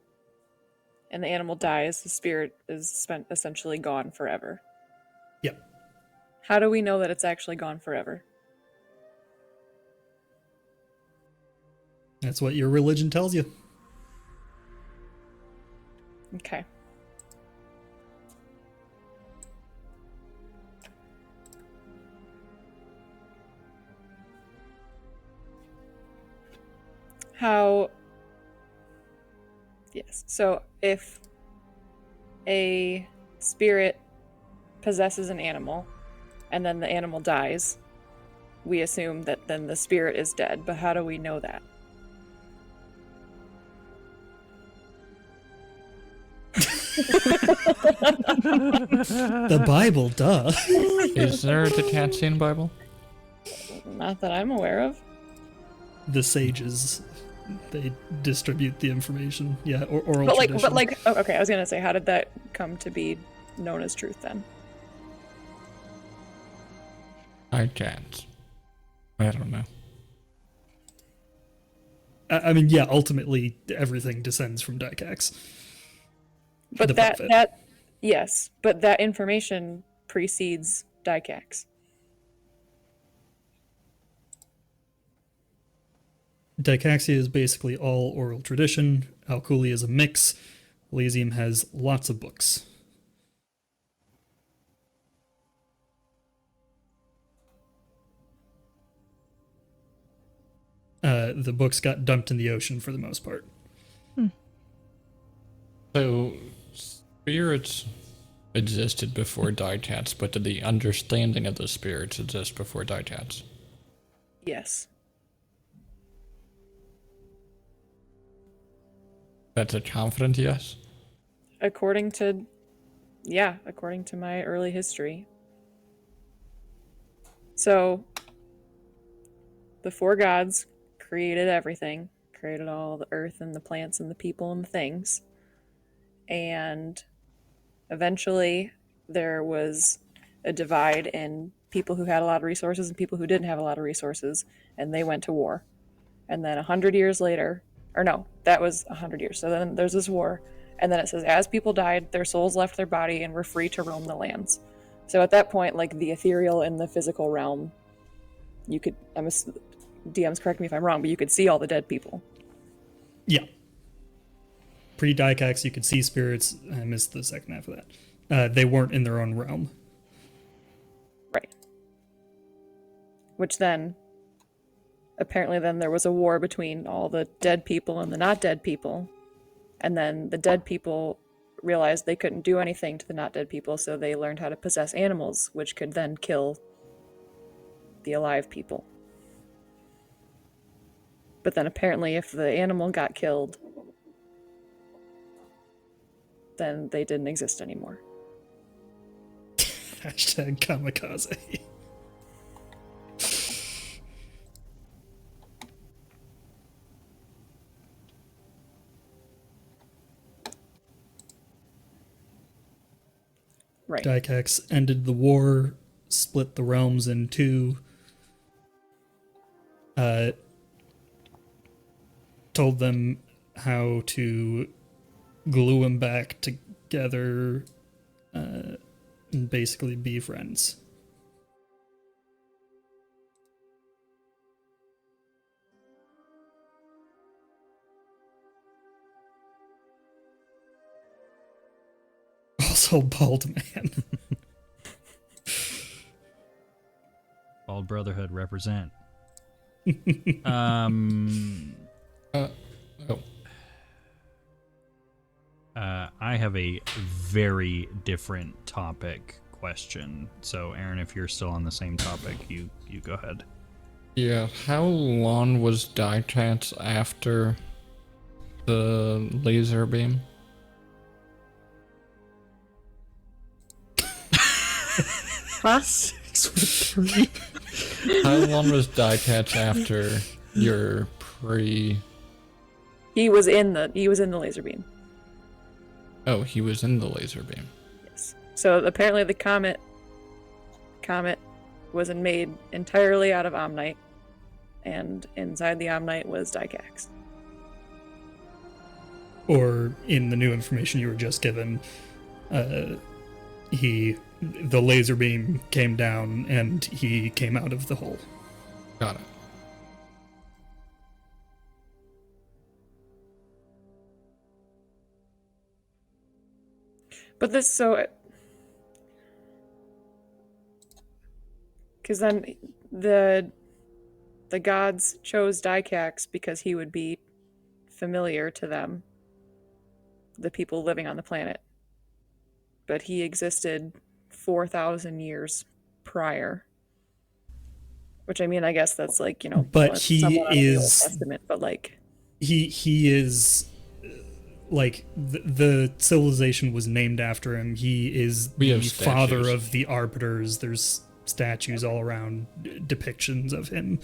and the animal dies, the spirit is essentially gone forever. Yep. How do we know that it's actually gone forever? That's what your religion tells you. Okay. How... Yes. So if a spirit possesses an animal and then the animal dies, we assume that then the spirit is dead. But how do we know that? The Bible, duh. Is there a Dictatsian Bible? Not that I'm aware of. The sages, they distribute the information. Yeah, or oral tradition. Oh, okay, I was gonna say, how did that come to be known as truth then? I can't. I don't know. I mean, yeah, ultimately everything descends from Dikax. But The prophet. yes, but that information precedes Dikax. Dikaxia is basically all oral tradition. Alkuli is a mix. Elysium has lots of books. The books got dumped in the ocean for the most part. So, spirits existed before Dictats, but did the understanding of the spirits exist before Dictats? Yes. That's a confident yes? According to my early history. So, the four gods created everything, created all the earth and the plants and the people and the things. And eventually there was a divide in people who had a lot of resources and people who didn't have a lot of resources, and they went to war. And then 100 years later, or no, that was 100 years. So then there's this war, and then it says, as people died, their souls left their body and were free to roam the lands. So at that point, like the ethereal and the physical realm, you could, DMs correct me if I'm wrong, but you could see all the dead people. Yeah. Pre-Dikax, you could see spirits. I missed the second half of that. They weren't in their own realm. Right. Which then apparently then there was a war between all the dead people and the not dead people. And then the dead people realized they couldn't do anything to the not dead people, so they learned how to possess animals, which could then kill the alive people. But then apparently if the animal got killed, then they didn't exist anymore. Hashtag kamikaze. Right. Dykex ended the war, split the realms in two, told them how to glue them back together, and basically be friends. Also, bald man. Bald Brotherhood represent. Oh. I have a very different topic question. So, Aaron, if you're still on the same topic, you go ahead. Yeah, how long was Dykex after the laser beam? Huh? 6'3". How long was Dykex after your pre... He was in the laser beam. Oh, he was in the laser beam. Yes. So apparently the comet was made entirely out of Omnite, and inside the Omnite was Dykex. Or in the new information you were just given, the laser beam came down and he came out of the hole. Got it. But this, so, because then the gods chose Dykex because he would be familiar to them, the people living on the planet. But he existed 4,000 years prior. Which, I mean, I guess that's like, But he somewhat out of the Old is- Testament, but like, He is like the civilization was named after him. He is We the have father statues. of the arbiters. There's statues all around, depictions of him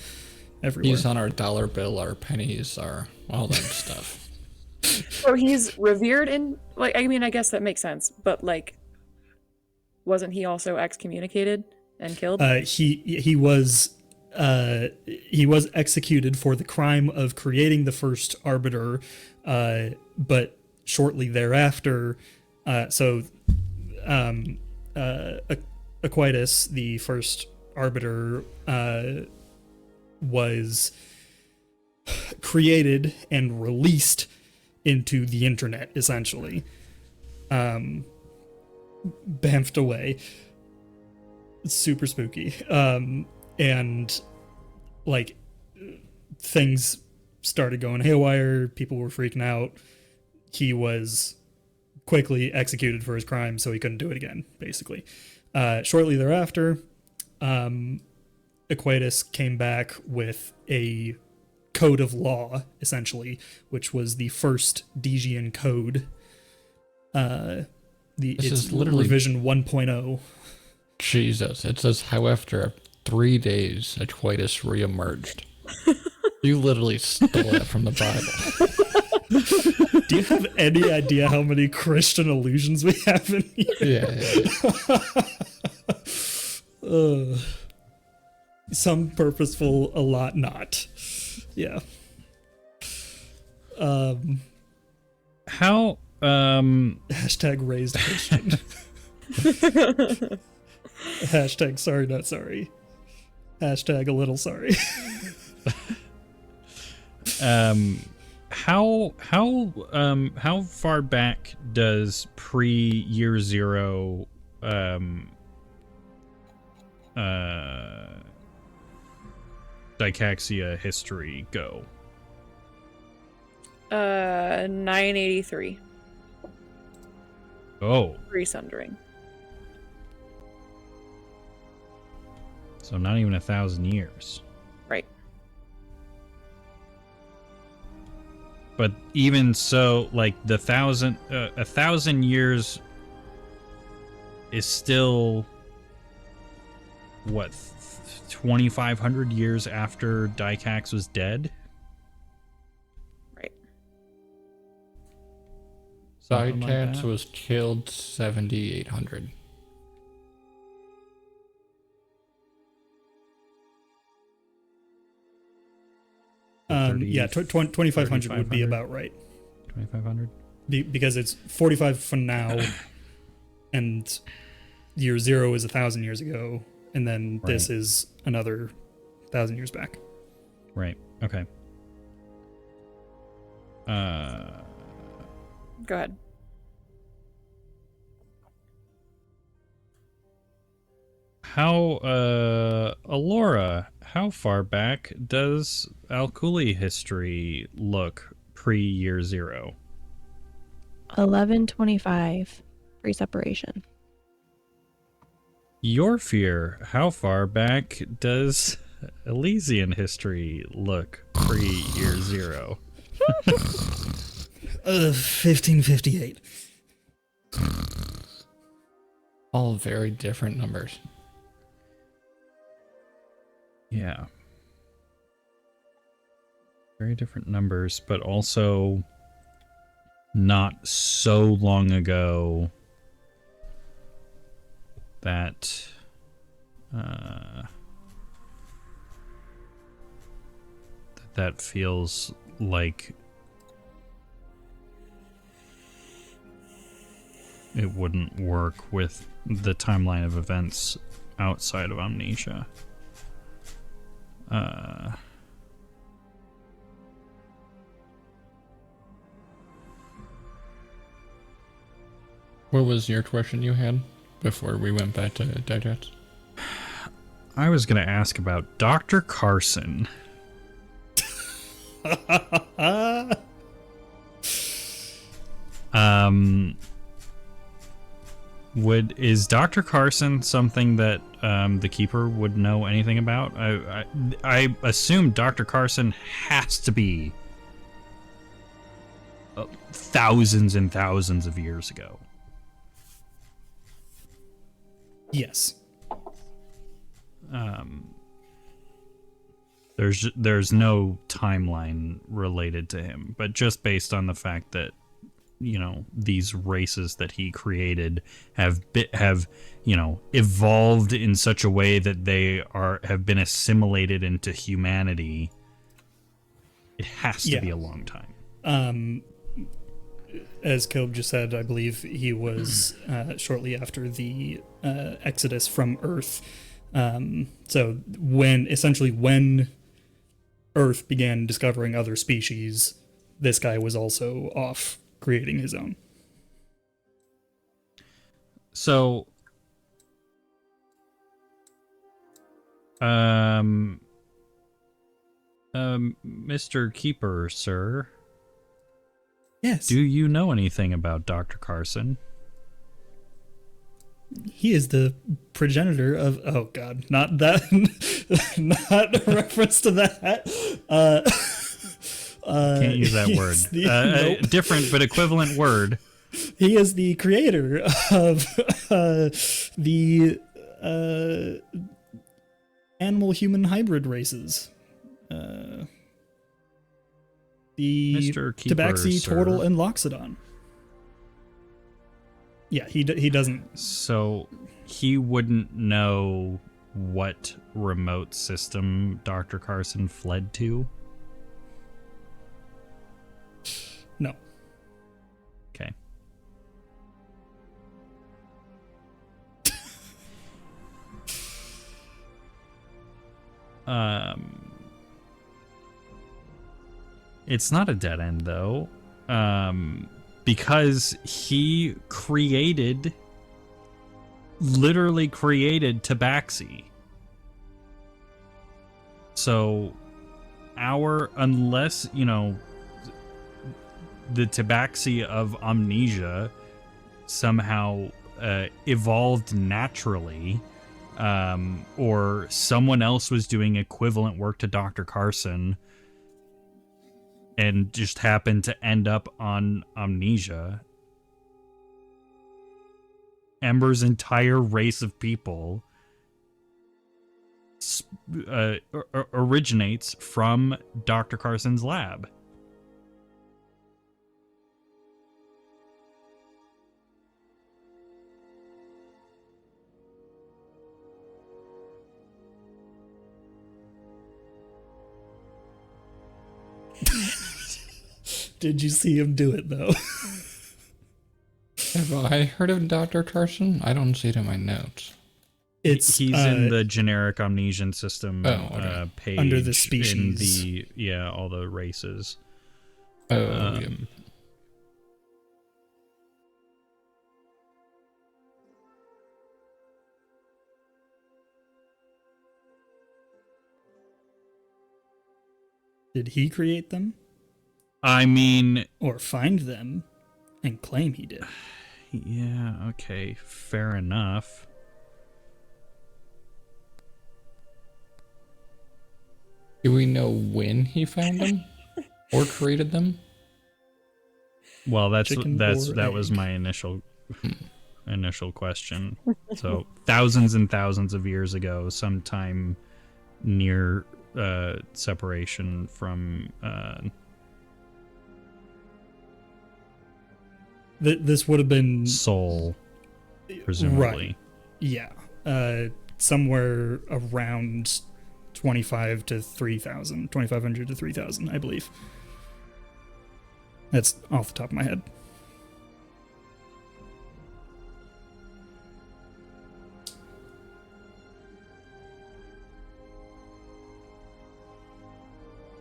everywhere. He's on our dollar bill, our pennies, our all that stuff. so he's revered in, like, I mean, I guess that makes sense, but like, wasn't he also excommunicated and killed? He was executed for the crime of creating the first arbiter, but shortly thereafter, Aquitus, the first arbiter, was created and released into the internet, essentially. Bamfed away. It's super spooky. And like things started going haywire, people were freaking out. He was quickly executed for his crime, so he couldn't do it again, basically. Shortly thereafter, Aquitus came back with a code of law, essentially, which was the first Digian code. It's literally- revision 1.0. Jesus. It says, how after 3 days, Aquitus reemerged. You literally stole that from the Bible. Do you have any idea how many Christian illusions we have in here? Yeah. Some purposeful, a lot not. Yeah. How Hashtag raised Christian. Hashtag sorry not sorry. Hashtag a little sorry. how far back does pre-year zero Dicaxia history go? 983. Oh, Resundering. so not even 1,000 years. Right. But even so, like a 1,000 years is still what, 2,500 years after Dicax was dead. Right. Something like Dicax that? was killed 7,800. Yeah, 2,500 would be 3,500? about right. 2,500. Because it's 45 from now, and year 0 is 1,000 years ago, and then this Right. is another 1,000 years back. Right. Okay. Go ahead. How, Alora, how far back does Alkuli history look pre-year 0? 11.25 pre-separation. Your fear, how far back does Elysian history look pre-year 0? 1558. All very different numbers. Yeah. Very different numbers, but also not so long ago that that feels like it wouldn't work with the timeline of events outside of Amnesia. What was your question you had before we went back to Digest? I was going to ask about Dr. Carson. Is Dr. Carson something that the Keeper would know anything about? I assume Dr. Carson has to be thousands and thousands of years ago. Yes. There's no timeline related to him, but just based on the fact that, you know, these races that he created have evolved in such a way that they have been assimilated into humanity. It has to be a long time. As Caleb just said, I believe he was shortly after the exodus from Earth. So when Earth began discovering other species, this guy was also off creating his own. So, Mr. Keeper, sir, Yes. do you know anything about Dr. Carson? He is the progenitor of, oh god, not that, not a reference to that. Can't use that word. Nope. Different but equivalent word. He is the creator of the animal-human hybrid races. The Mr. Keeper, Tabaxi, sir. Tortle, and Loxodon. Yeah, he doesn't. So he wouldn't know what remote system Dr. Carson fled to? No. Okay. It's not a dead end though. Because he literally created Tabaxi. So unless, the tabaxi of amnesia somehow evolved naturally, or someone else was doing equivalent work to Dr. Carson and just happened to end up on amnesia, Ember's entire race of people originates from Dr. Carson's lab. Did you see him do it, though? Have I heard of Dr. Carson? I don't see it in my notes. He's in the generic Omnesian system page under the species. In all the races. Yep. Did he create them? I mean... Or find them and claim he did? Yeah, okay, fair enough. Do we know when he found them or created them? Well, that egg? was my initial question. So thousands and thousands of years ago, sometime near separation from this would have been Soul, presumably. Right. Yeah. Somewhere around 25 to 3,000, 2,500 to 3,000, I believe. That's off the top of my head.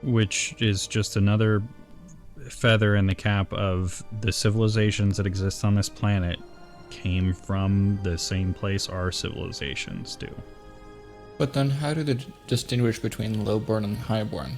Which is just another feather in the cap of the civilizations that exist on this planet came from the same place our civilizations do. But then how do they distinguish between lowborn and highborn?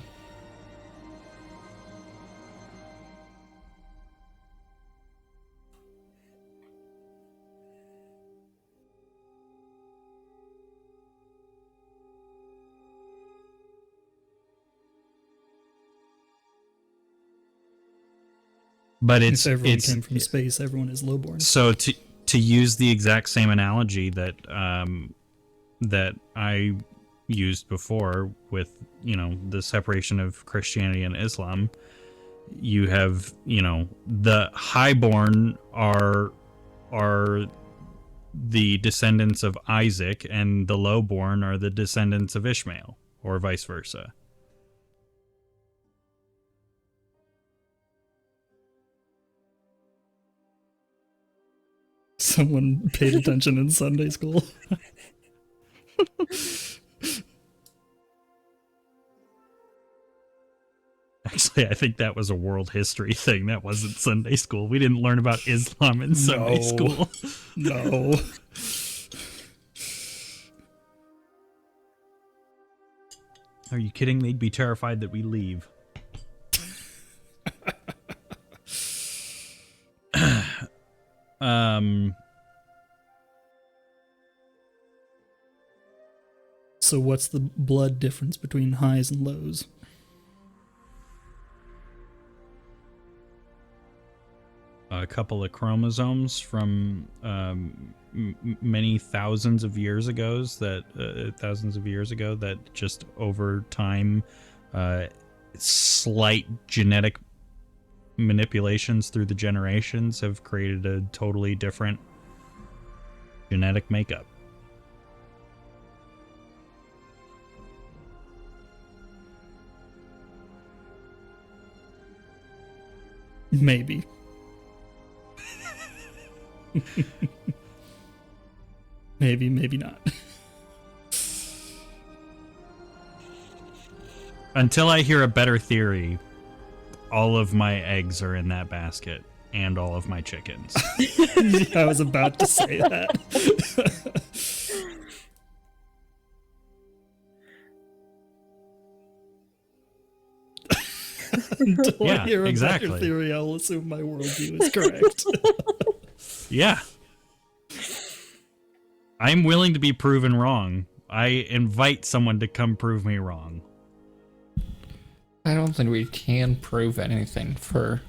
But if everyone came from space, everyone is lowborn. So to use the exact same analogy that that I used before with, the separation of Christianity and Islam, you have, the highborn are the descendants of Isaac and the lowborn are the descendants of Ishmael, or vice versa. Someone paid attention in Sunday school. Actually, I think that was a world history thing. That wasn't Sunday school. We didn't learn about Islam in Sunday school. No. Are you kidding? They'd be terrified that we leave. So what's the blood difference between highs and lows? A couple of chromosomes from many thousands of years ago that just over time, slight genetic manipulations through the generations have created a totally different genetic makeup. Maybe. Maybe not. Until I hear a better theory, all of my eggs are in that basket, and all of my chickens. I was about to say that. Until Yeah, I hear about exactly. your theory, I'll assume my worldview is correct. Yeah. I'm willing to be proven wrong. I invite someone to come prove me wrong. I don't think we can prove anything for.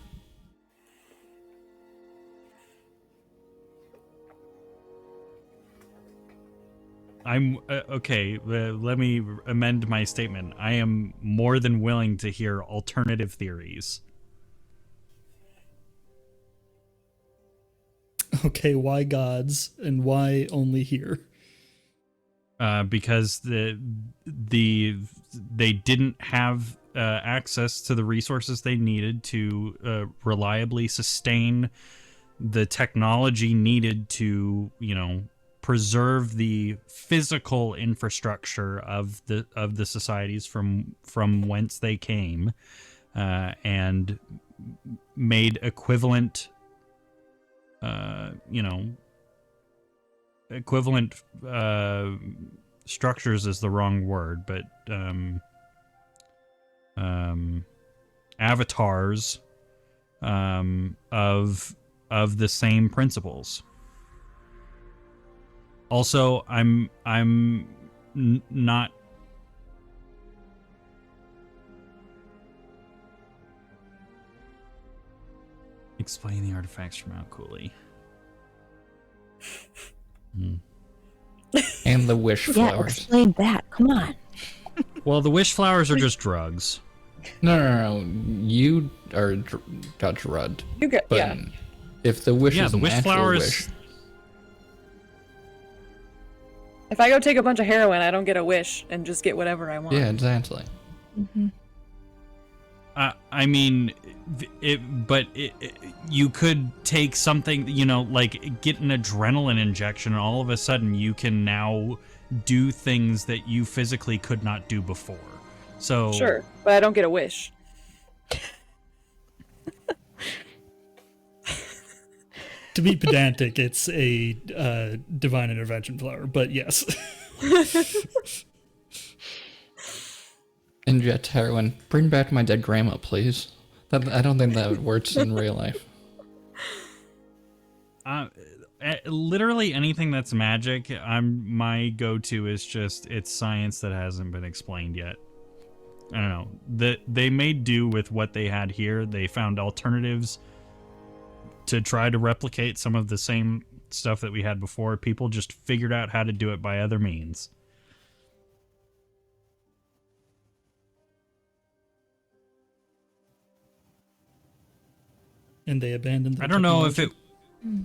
I'm okay. Let me amend my statement. I am more than willing to hear alternative theories. Okay, why gods and why only here? Because they didn't have access to the resources they needed to reliably sustain the technology needed to, preserve the physical infrastructure of the societies from whence they came, and made equivalent structures is the wrong word, but avatars of the same principles. Also, I'm not. Explain the artifacts from Mount Cooley. And the wish Yeah, flowers. explain that. Come on. Well, the wish flowers are just drugs. No. You are got drugged. You get But yeah. if the wish Yeah, is the an wish actual flowers. wish, If I go take a bunch of heroin, I don't get a wish and just get whatever I want. yeah, exactly. I mean, you could take something, like get an adrenaline injection, and all of a sudden you can now do things that you physically could not do before. So Sure, but I don't get a wish. To be pedantic, it's a divine intervention flower, but yes. Inject heroin. Bring back my dead grandma, please. I don't think that works in real life. literally anything that's magic, my go-to is just it's science that hasn't been explained yet. I don't know. They made do with what they had here. They found alternatives to try to replicate some of the same stuff that we had before. People just figured out how to do it by other means. And they abandoned the I don't know if technology.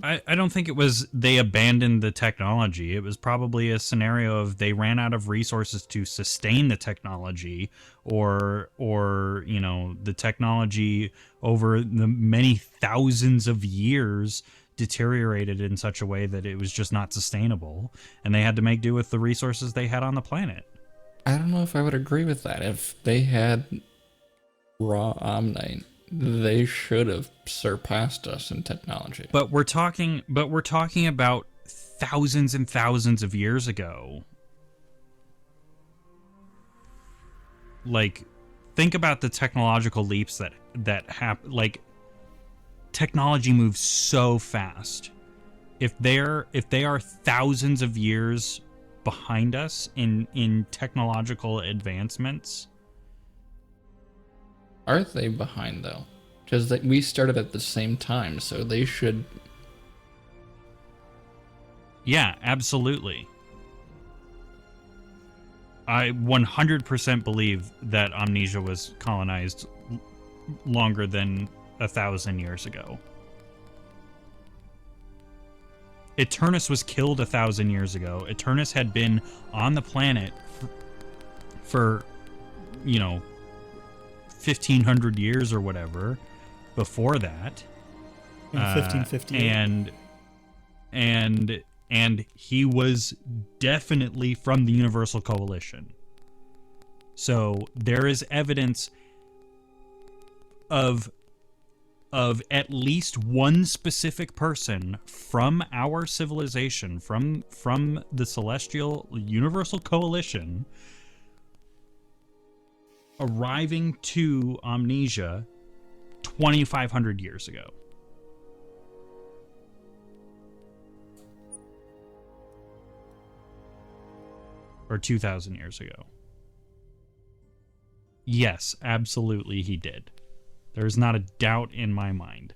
I don't think it was they abandoned the technology. It was probably a scenario of they ran out of resources to sustain the technology, or the technology over the many thousands of years deteriorated in such a way that it was just not sustainable, and they had to make do with the resources they had on the planet. I don't know if I would agree with that. If they had raw Omnite, they should have surpassed us in technology. But we're talking about thousands and thousands of years ago. Like, think about the technological leaps that happen. Like, technology moves so fast. If they are thousands of years behind us in technological advancements. Are they behind, though? Because we started at the same time, so they should... Yeah, absolutely. I 100% believe that Amnesia was colonized longer than 1,000 years ago. Eternus was killed 1,000 years ago. Eternus had been on the planet for 1,500 years or whatever before that. 1558. And he was definitely from the Universal Coalition. So there is evidence of at least one specific person from our civilization, from the Celestial Universal Coalition, arriving to Amnesia 2,500 years ago. Or 2,000 years ago. Yes, absolutely he did. There's not a doubt in my mind.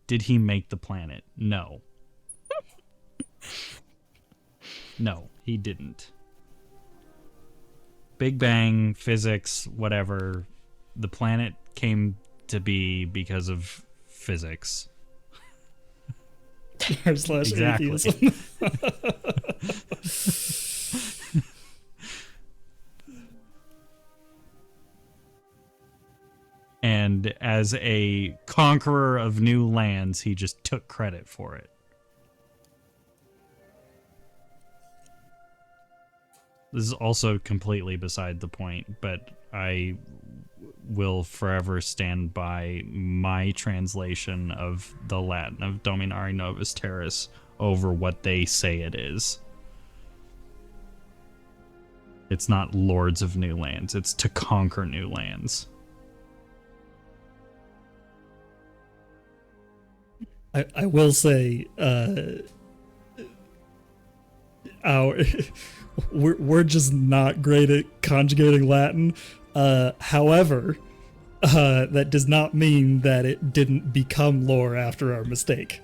Did he make the planet? No. No, he didn't. Big Bang, physics, whatever. The planet came to be because of physics. / Exactly. atheism. And as a conqueror of new lands, he just took credit for it. This is also completely beside the point, but I will forever stand by my translation of the Latin of Dominari Novus Terris over what they say it is. It's not Lords of New Lands, it's to conquer new lands. I will say, we're just not great at conjugating Latin. However, that does not mean that it didn't become lore after our mistake.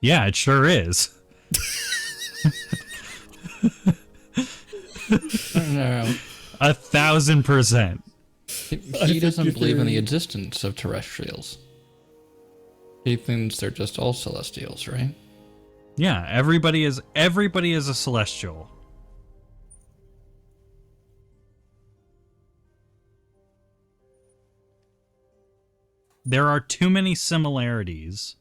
Yeah, it sure is. No. 1,000%. He doesn't believe in the existence of terrestrials. He thinks they're just all celestials, right? Yeah, everybody is a celestial. There are too many similarities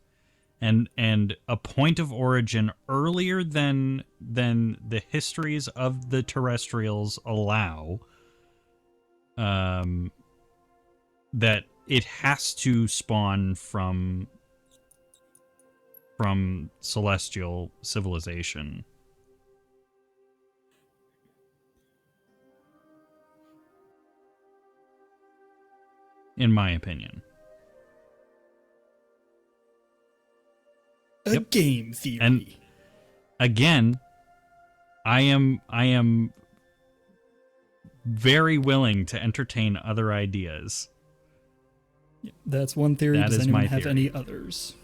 and a point of origin earlier than the histories of the terrestrials allow, that it has to spawn from celestial civilization. In my opinion. A Yep. game theory. And again, I am very willing to entertain other ideas. That's one theory. That Does is anyone my have theory. any others?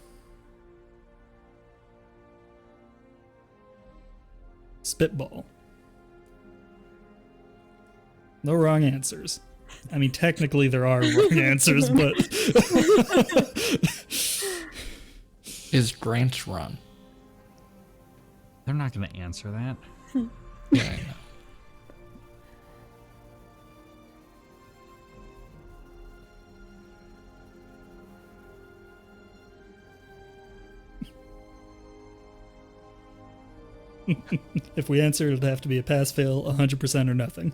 Spitball. No wrong answers. I mean, technically there are wrong answers, but Is Grant's run? They're not going to answer that. Yeah, I know. if we answer, it'd have to be a pass-fail, 100% or nothing.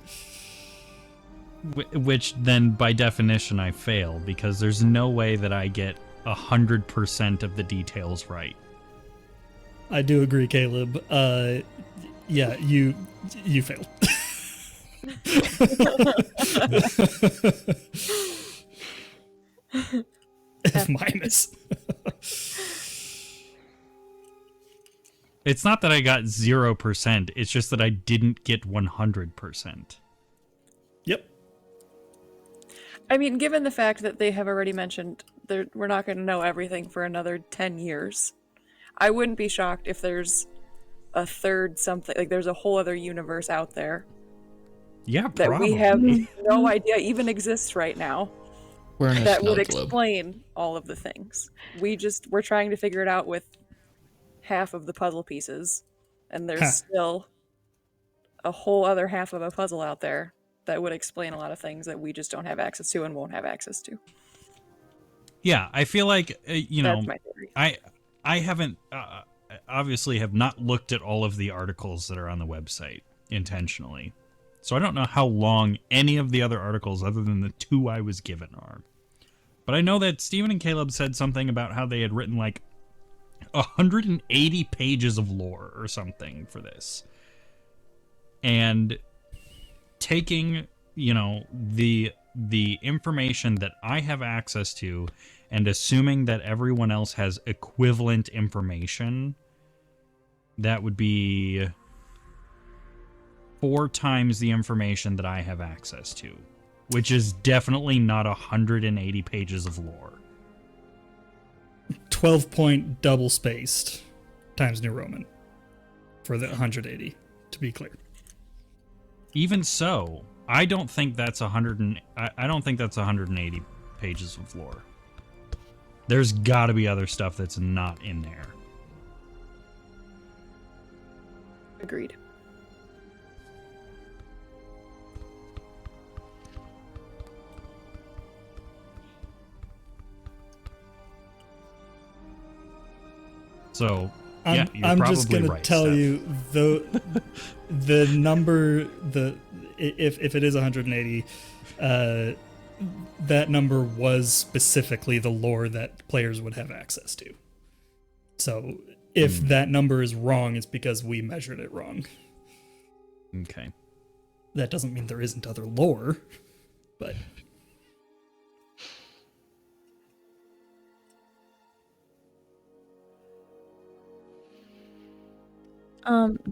Which then, by definition, I fail, because there's no way that I get 100% of the details right. I do agree, Caleb. Yeah, you failed. F minus. It's not that I got 0%, it's just that I didn't get 100%. Yep. I mean, given the fact that they have already mentioned we're not going to know everything for another 10 years, I wouldn't be shocked if there's a third something, like there's a whole other universe out there Yeah, that probably. we have no idea even exists right now We're in a that snow would globe. explain all of the things. We're trying to figure it out with half of the puzzle pieces, and there's Huh. still a whole other half of a puzzle out there that would explain a lot of things that we just don't have access to and won't have access to. Yeah, I feel like That's my theory. I haven't obviously have not looked at all of the articles that are on the website intentionally. So I don't know how long any of the other articles other than the 2 I was given are. But I know that Stephen and Caleb said something about how they had written like 180 pages of lore or something for this. And taking, the information that I have access to and assuming that everyone else has equivalent information, that would be 4 times the information that I have access to, which is definitely not 180 pages of lore. 12-point double spaced Times New Roman for the 180, to be clear. Even so, I don't think that's 180 pages of lore. There's got to be other stuff that's not in there. Agreed. So, yeah, you're I'm probably just gonna right, tell Steph. you the number if it is 180, that number was specifically the lore that players would have access to. So if that number is wrong, it's because we measured it wrong. Okay. That doesn't mean there isn't other lore, but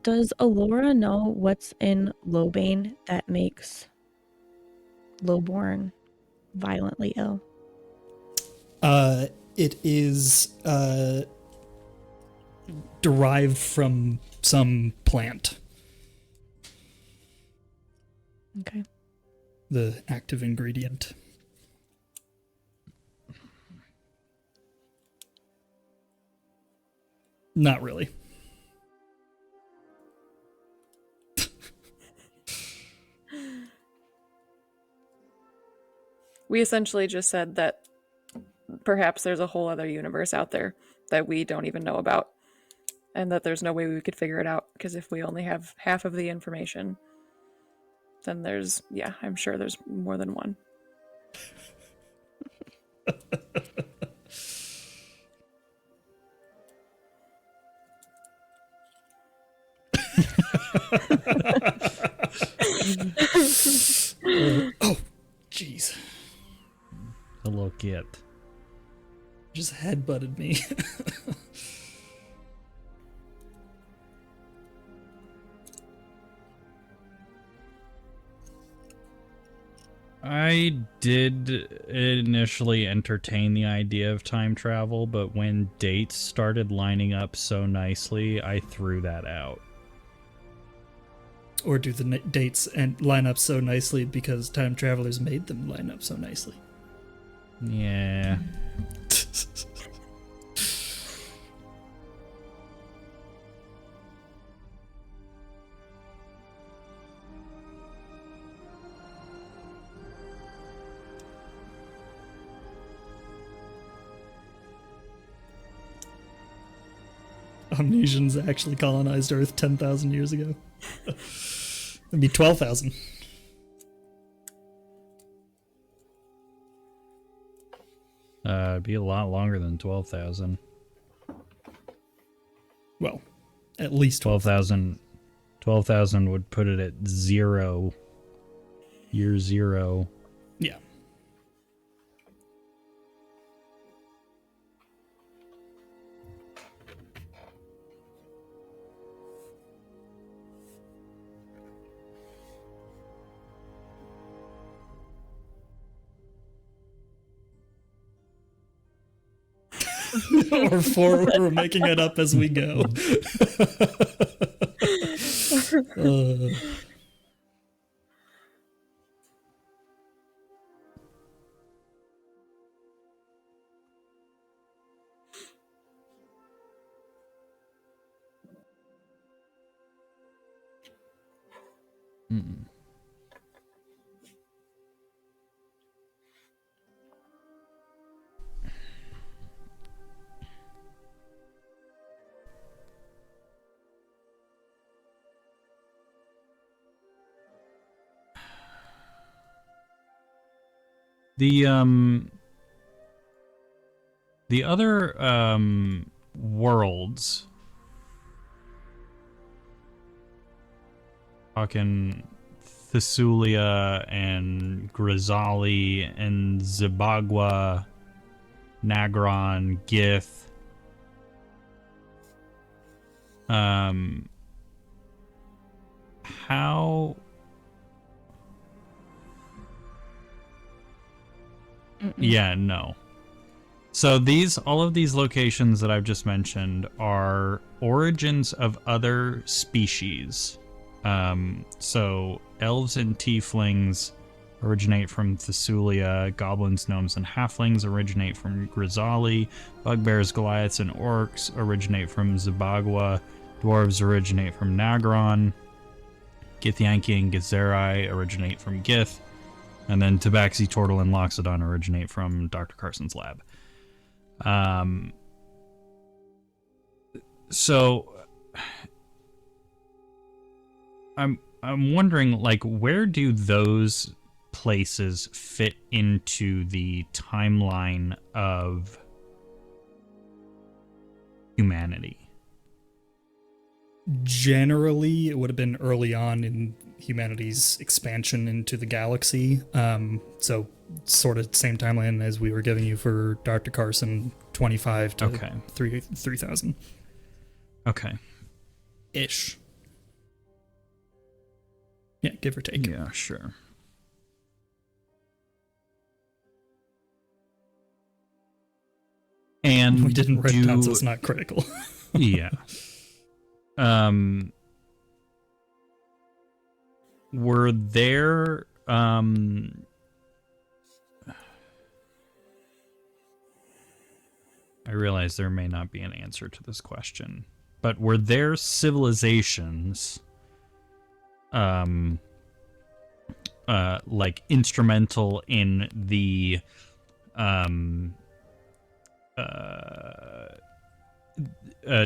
Does Alora know what's in Lowbane that makes Lowborn violently ill? it is derived from some plant. Okay. The active ingredient. Not really. We essentially just said that perhaps there's a whole other universe out there that we don't even know about, and that there's no way we could figure it out, because if we only have half of the information, then I'm sure there's more than one. Oh, jeez. Hello, kid. Just headbutted me. I did initially entertain the idea of time travel, but when dates started lining up so nicely, I threw that out. Or do the dates and line up so nicely because time travelers made them line up so nicely? Yeah. Omnesians actually colonized Earth 10,000 years ago. It'd be 12,000. It'd be a lot longer than 12,000. Well, at least 12,000 12,000 would put it at 0. Year 0. Yeah. Or 4, we're making it up as we go. The other worlds, fucking Thessulia and Grizzali and Zibagwa, Nagron, Gith. How? Yeah, no. So all of these locations that I've just mentioned are origins of other species. So elves and tieflings originate from Thessulia, goblins, gnomes, and halflings originate from Grizzali, bugbears, Goliaths, and orcs originate from Zibagwa, dwarves originate from Nagron, Githyanki and Githzerai originate from Gith, and then Tabaxi, Tortle, and Loxodon originate from Dr. Carson's lab. So I'm wondering, like, where do those places fit into the timeline of humanity? Generally, it would have been early on in humanity's expansion into the galaxy. So sort of same timeline as we were giving you for Dr. Carson, 25 to 3,000. Okay. Ish. Yeah, give or take. Yeah, sure. And we didn't write it down, so it's not critical. Yeah. Were there I realize there may not be an answer to this question, but were there civilizations like instrumental in the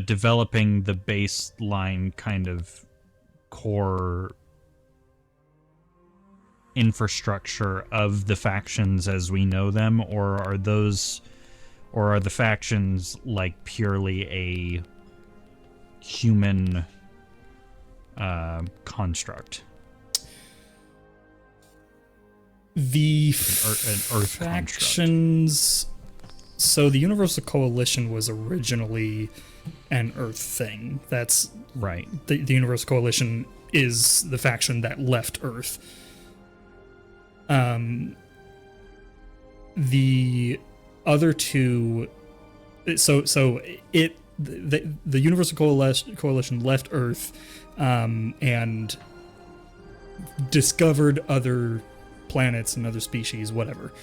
developing the baseline kind of core infrastructure of the factions as we know them, or are the factions like purely a human construct? The An Earth factions. construct. So the Universal Coalition was originally an Earth thing. That's Right. The Universal Coalition is the faction that left Earth. The other two. The Universal Coalition left Earth, and discovered other planets and other species, whatever.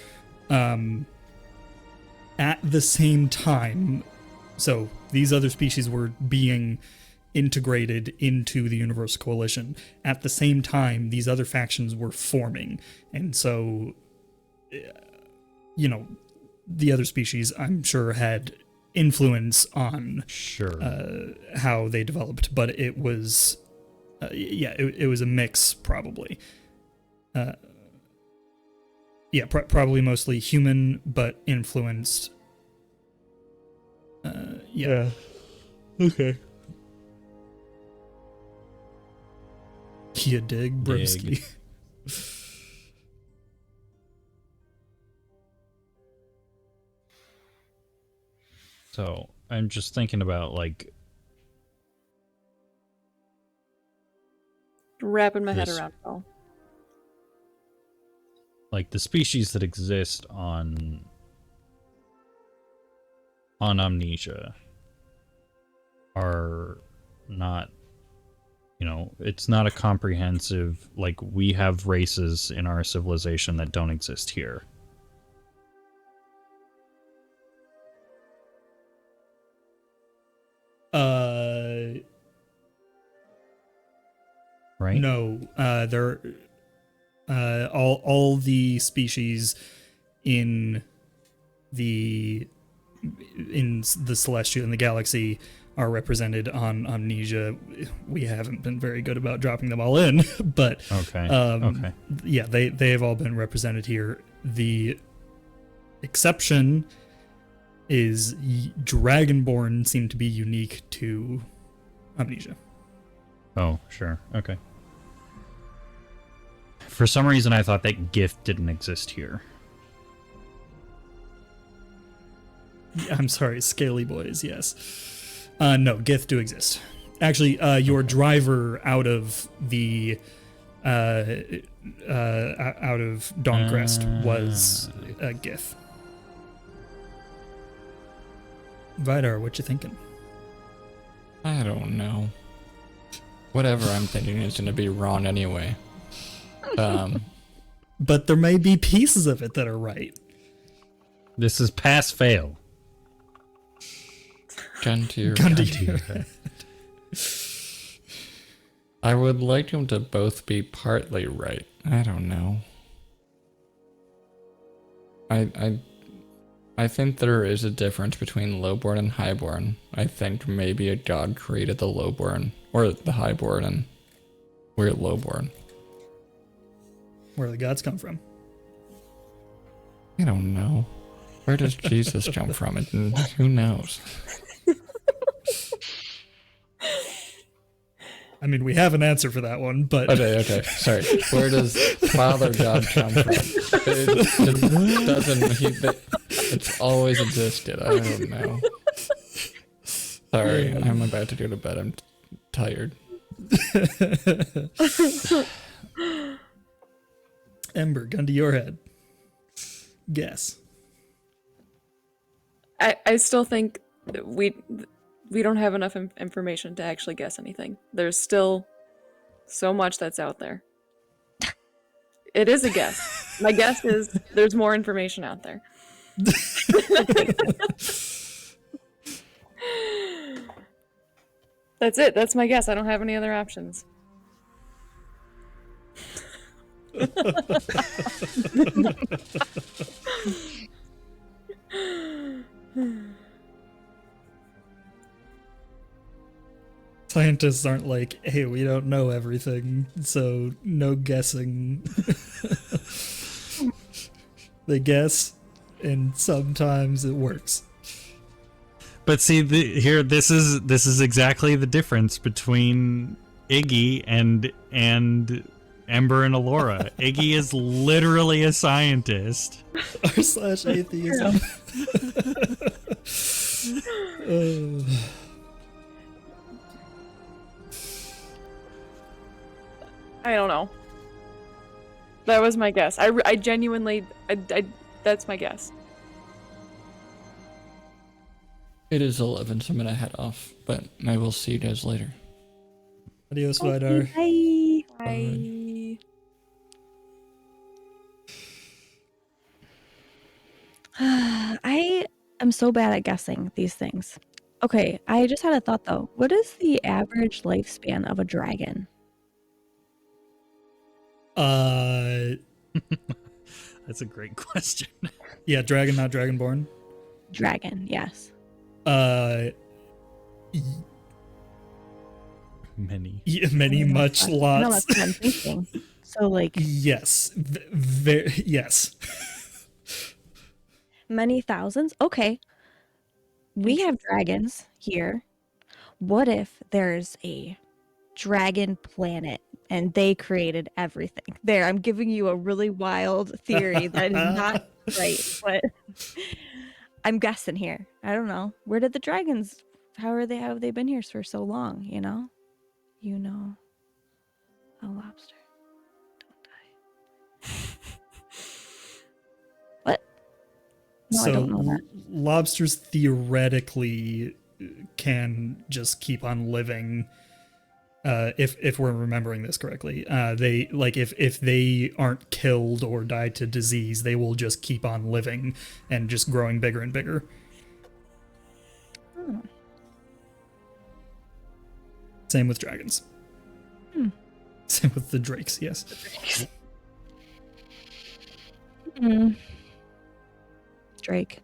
At the same time, so these other species were being integrated into the Universal Coalition. At the same time, these other factions were forming. And so, you know, the other species, I'm sure, had influence on how they developed. But it was, it was a mix, probably. Probably mostly human, but influenced. Yeah. Okay. You dig, broski? So I'm just thinking about, like, wrapping my head around it all. Like the species that exist on Amnesia are not, you know, it's not a comprehensive, like, we have races in our civilization that don't exist here. right? No, they're all the species in the celestial in the galaxy are represented on Amnesia. We haven't been very good about dropping them all in, but Okay. yeah, they have all been represented here. The exception is Dragonborn seem to be unique to Amnesia. Oh, sure. Okay. For some reason, I thought that gift didn't exist here. I'm sorry, Scaly Boys, yes. No, Gith do exist. Actually, your driver out of the out of Dawncrest was a Gith. Vidar, what you thinking? I don't know. Whatever I'm thinking is going to be wrong anyway. But there may be pieces of it that are right. This is pass-fail. Gun to your head. I would like them to both be partly right. I don't know. I think there is a difference between lowborn and highborn. I think maybe a god created the lowborn or the highborn, and we're lowborn. Where do the gods come from? I don't know. Where does Jesus come from? And who knows? I mean, we have an answer for that one, but... Okay, sorry. Where does Father God come from? It doesn't... It's always existed. I don't know. Sorry, I'm about to go to bed. I'm tired. Ember, gun to your head. Guess. I still think that we don't have enough information to actually guess anything. There's still so much that's out there. It is a guess. My guess is there's more information out there. That's it. That's my guess. I don't have any other options. Scientists aren't like, hey, we don't know everything, so no guessing. They guess, and sometimes it works. But see, this is exactly the difference between Iggy and Ember and Alora. Iggy is literally a scientist. R/ atheism. I don't know. That was my guess. I genuinely, that's my guess. It is 11, so I'm gonna head off, but I will see you guys later. Adios, Vidar. Bye. Bye. I am so bad at guessing these things. Okay, I just had a thought though. What is the average lifespan of a dragon? That's a great question. Yeah, dragon, not dragonborn. Dragon, yes. Many. Yeah, many, much, lots. No, that's what I'm thinking. So, like, Yes, yes. many thousands? Okay. We have dragons here. What if there's a dragon planet and they created everything? There, I'm giving you a really wild theory that is not right, but I'm guessing here. I don't know. Where did the dragons, how have they been here for so long, you know? You know, a lobster. Don't die. What? No, I don't know that. Lobsters theoretically can just keep on living. If we're remembering this correctly, they like if they aren't killed or die to disease, they will just keep on living and just growing bigger and bigger. Same with dragons. With the drakes, yes. Drake.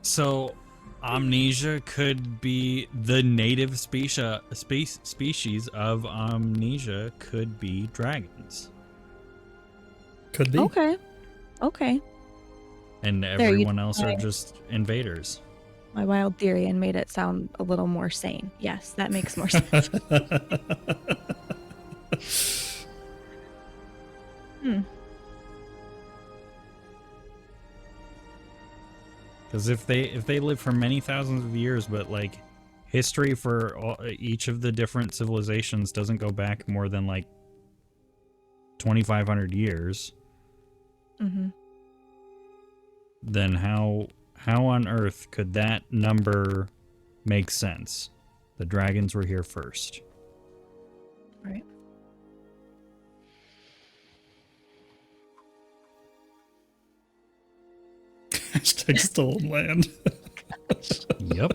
So, amnesia could be the native species of amnesia could be dragons, Could be. Okay. and you everyone else are try. just invaders. My wild theory and made it sound a little more sane. Yes, that makes more sense. Because if they live for many thousands of years, but like history for each of the different civilizations doesn't go back more than like 2,500 years, then how on earth could that number make sense? The dragons were here first. Right. Hashtag stolen land. Yep.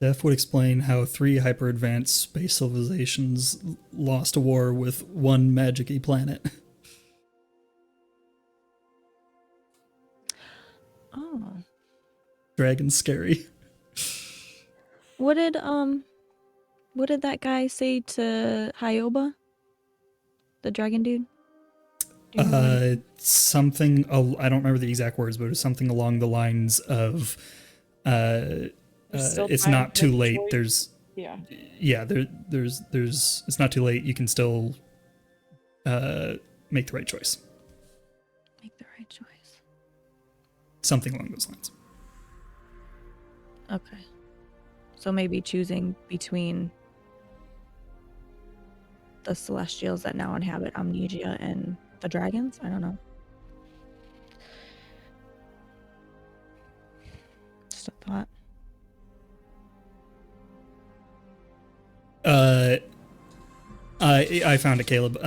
Def would explain how 3 hyper-advanced space civilizations lost a war with one magic-y planet. Oh. Dragon's scary. What did that guy say to Hyoba? The dragon dude? Do you remember? Something, I don't remember the exact words, but it was something along the lines of, still it's time not to too make a late. choice. Yeah, there's, it's not too late. You can still make the right choice. Make the right choice. Something along those lines. Okay. So maybe choosing between the celestials that now inhabit amnesia and the dragons? I don't know. Just a thought. I found it, Caleb.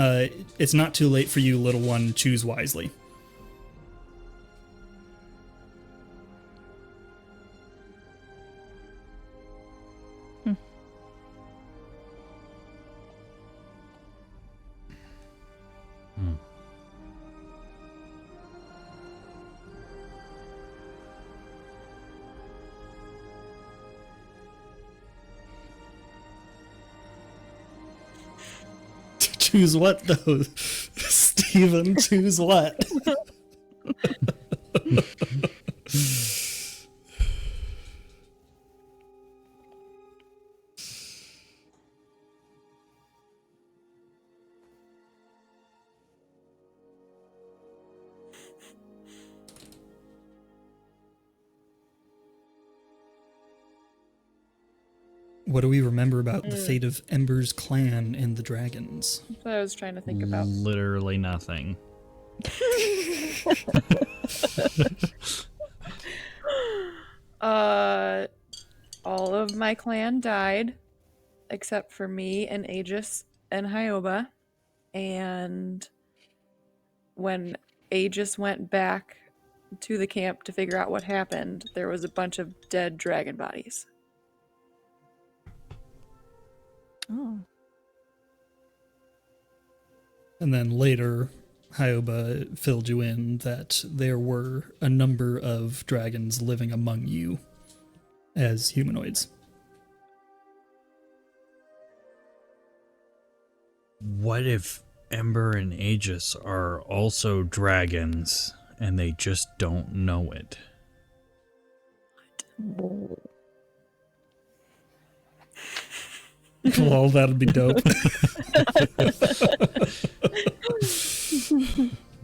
It's not too late for you, little one. Choose wisely. Choose what, though? Steven, choose what? What do we remember about the fate of Ember's clan and the dragons? That's what I was trying to think about. Literally nothing. All of my clan died, except for me and Aegis and Hyoba. And when Aegis went back to the camp to figure out what happened, there was a bunch of dead dragon bodies. Oh. And then later, Hyoba filled you in that there were a number of dragons living among you as humanoids. What if Ember and Aegis are also dragons and they just don't know it? Whoa. Well, that'd be dope.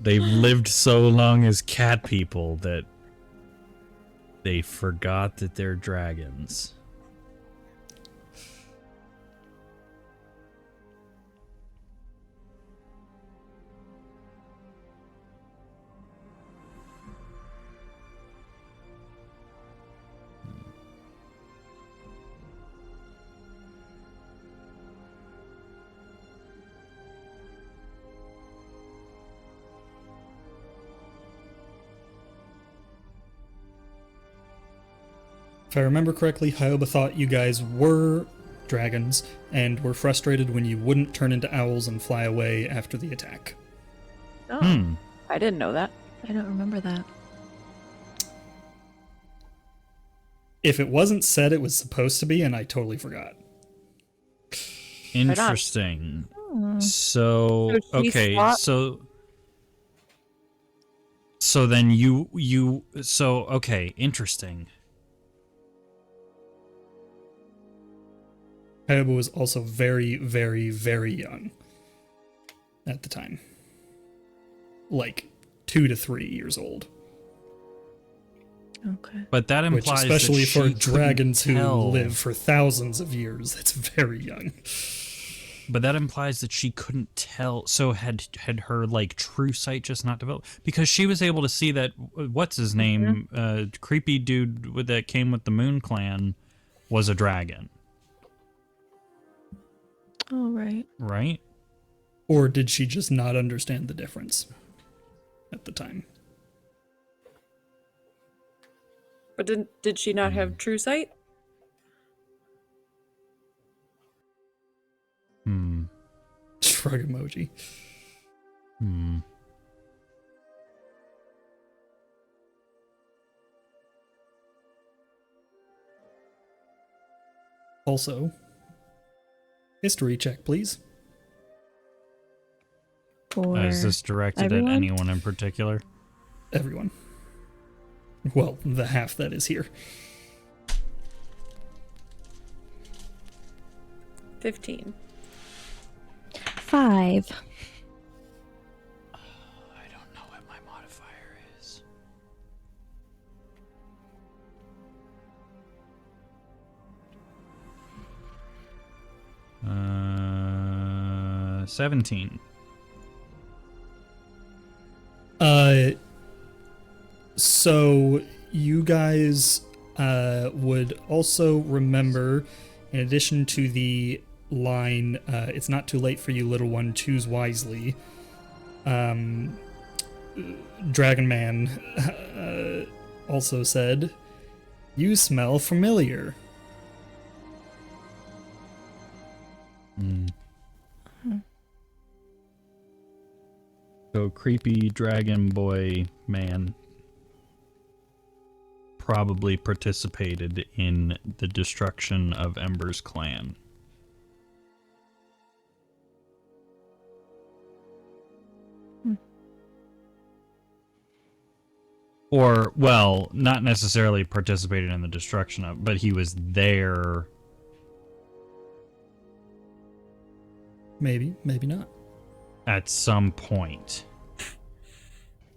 They've lived so long as cat people that they forgot that they're dragons. If I remember correctly, Hyoba thought you guys were dragons and were frustrated when you wouldn't turn into owls and fly away after the attack. Oh, I didn't know that. I don't remember that. If it wasn't said, it was supposed to be, and I totally forgot. Interesting. Hmm. So So she okay, thought- so then okay, interesting. Hyoba was also very, very, very young at the time. Like 2 to 3 years old. Okay. But that Which, implies especially that for she dragons who couldn't tell. live for thousands of years, that's very young. But that implies that she couldn't tell. So had her like true sight just not developed? Because she was able to see that what's his name, creepy dude that came with the Moon Clan, was a dragon, All right. right? Or did she just not understand the difference at the time? But did she not have true sight? Shrug emoji. Also, history check, please. For Is this directed everyone? at anyone in particular? Everyone. Well, the half that is here. 15. 5. I don't know what my modifier is. 17. So you guys would also remember, in addition to the line, it's not too late for you, little one, choose wisely. Dragon Man also said, you smell familiar. So creepy dragon boy man probably participated in the destruction of Ember's clan. Or, well, not necessarily participated in the destruction of, but he was there. Maybe, maybe not. At some point.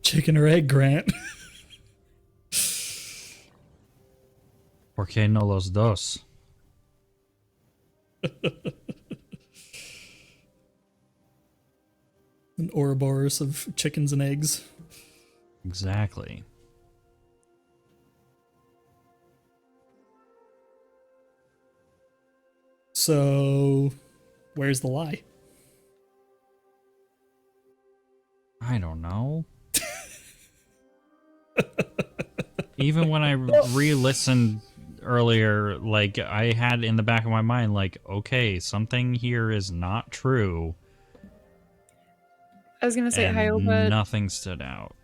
Chicken or egg, Grant? ¿Por qué no los dos? An Ouroboros of chickens and eggs. Exactly. So, where's the lie? I don't know. Even when I re-listened earlier, like, I had in the back of my mind, like, okay, something here is not true. I was gonna say And Hyoba nothing stood out.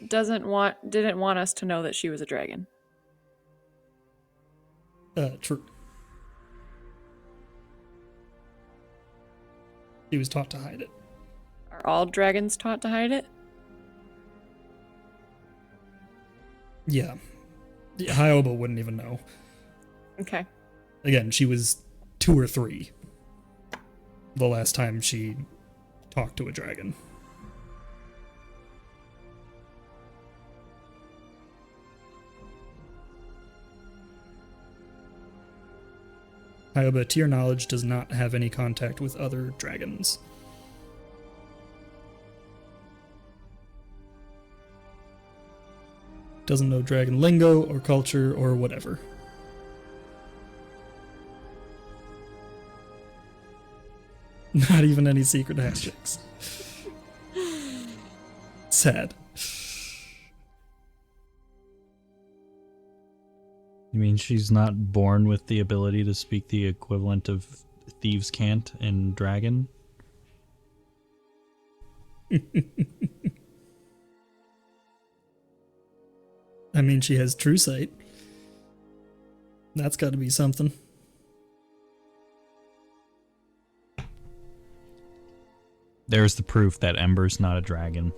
didn't want us to know that she was a dragon. True. He was taught to hide it. Are all dragons taught to hide it? Yeah. Hyoba wouldn't even know. Okay. Again, she was 2 or 3 the last time she talked to a dragon. Hyoba, to your knowledge, does not have any contact with other dragons. Doesn't know dragon lingo or culture or whatever. Not even any secret handshakes. Sad. You mean she's not born with the ability to speak the equivalent of thieves' cant in Dragon? I mean, she has true sight. That's got to be something. There's the proof that Ember's not a dragon.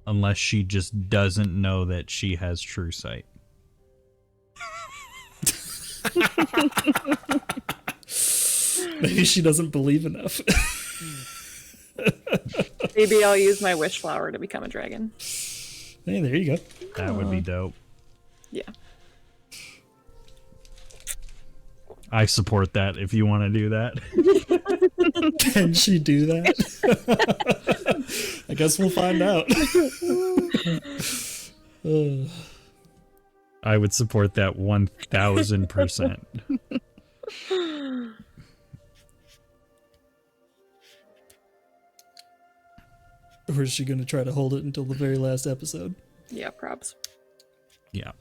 Unless she just doesn't know that she has true sight. Maybe she doesn't believe enough. Maybe I'll use my wish flower to become a dragon. Hey, there you go. That would be dope. Yeah. I support that if you want to do that. Can she do that? I guess we'll find out. I would support that 1000%. Or is she going to try to hold it until the very last episode? Yeah, props. Yeah.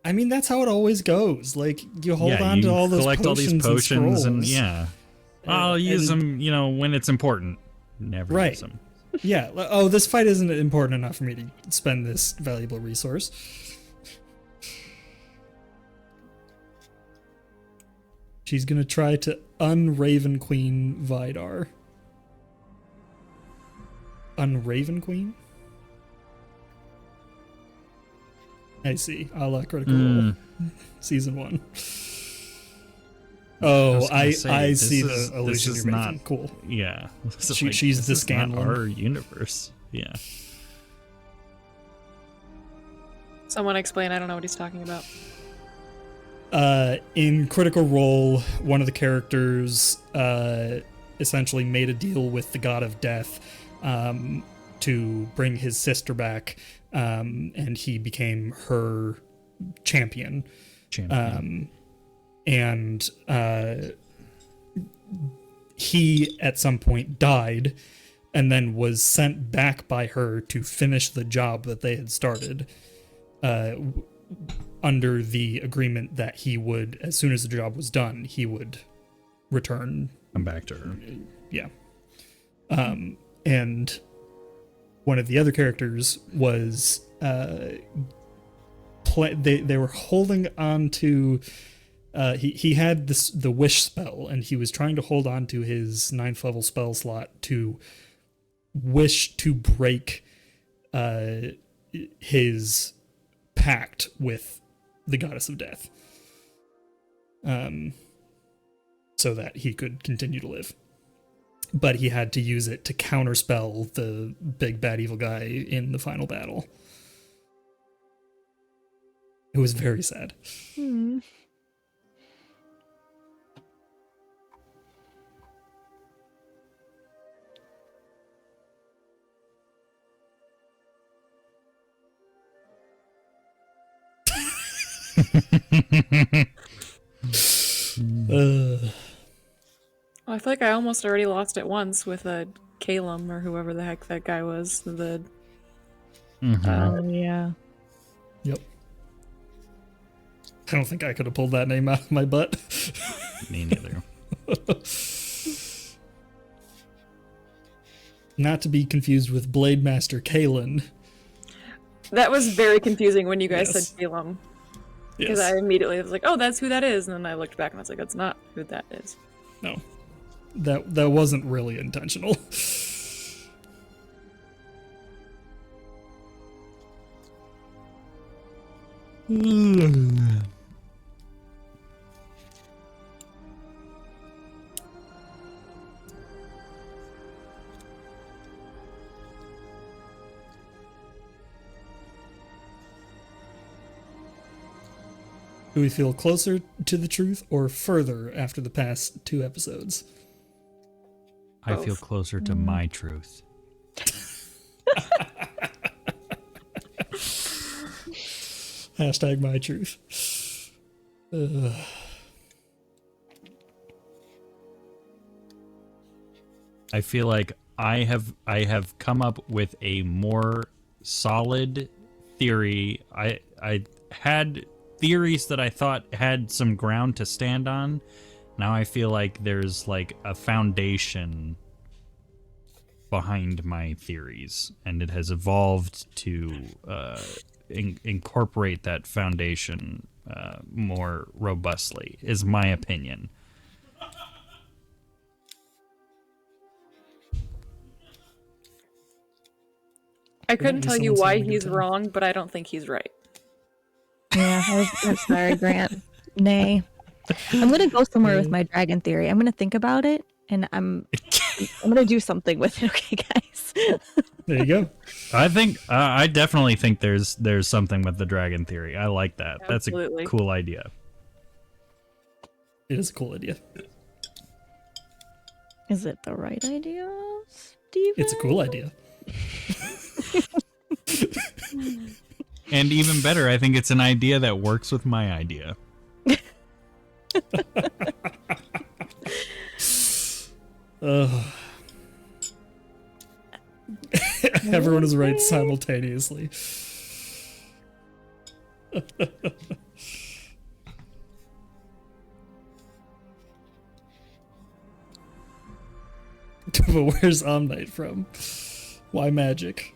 I mean, that's how it always goes. Like, you hold on to all those collect potions, all these potions and scrolls. yeah. I'll use them, when it's important. Never use them. Yeah. Oh, this fight isn't important enough for me to spend this valuable resource. She's going to try to un-Raven Queen Vidar. Un-Raven Queen? I see. A la Critical Role. Season 1. Oh, I see the illusion you're making. Cool. Yeah. She's the Scanlan. Our universe. Yeah. Someone explain. I don't know what he's talking about. In Critical Role, one of the characters essentially made a deal with the god of death to bring his sister back, and he became her champion. And he at some point died and then was sent back by her to finish the job that they had started, under the agreement that he would, as soon as the job was done, he would return. Come back to her. Yeah. And one of the other characters was they were holding on to he had the wish spell, and he was trying to hold on to his 9th level spell slot to wish to break his pact with the goddess of death, so that he could continue to live. But he had to use it to counterspell the big bad evil guy in the final battle. It was very sad. I feel like I almost already lost it once with a Calum or whoever the heck that guy was. Oh, yeah. Yep. I don't think I could have pulled that name out of my butt. Me neither. Not to be confused with Blade Master Kalen. That was very confusing when you guys Yes. said Calum. Because Yes. I immediately was like, oh, that's who that is. And then I looked back and I was like, that's not who that is. No. That wasn't really intentional. Do we feel closer to the truth or further after the past 2 episodes? I feel Both. closer to my truth. Hashtag my truth. I feel like I have come up with a more solid theory. I had theories that I thought had some ground to stand on. Now I feel like there's like a foundation behind my theories, and it has evolved to incorporate that foundation more robustly, is my opinion. I couldn't Maybe tell you someone's why having a good he's time. wrong, but I don't think he's right. Yeah, I'm sorry, Grant. Nay. I'm gonna go somewhere with my dragon theory. I'm gonna think about it, and I'm gonna do something with it. Okay, guys. There you go. I definitely think there's something with the dragon theory. I like that. Absolutely. That's a cool idea. It is a cool idea. Is it the right idea, Steven? It's a cool idea. And even better, I think it's an idea that works with my idea. Everyone is right simultaneously. But where's Omnite from? Why magic?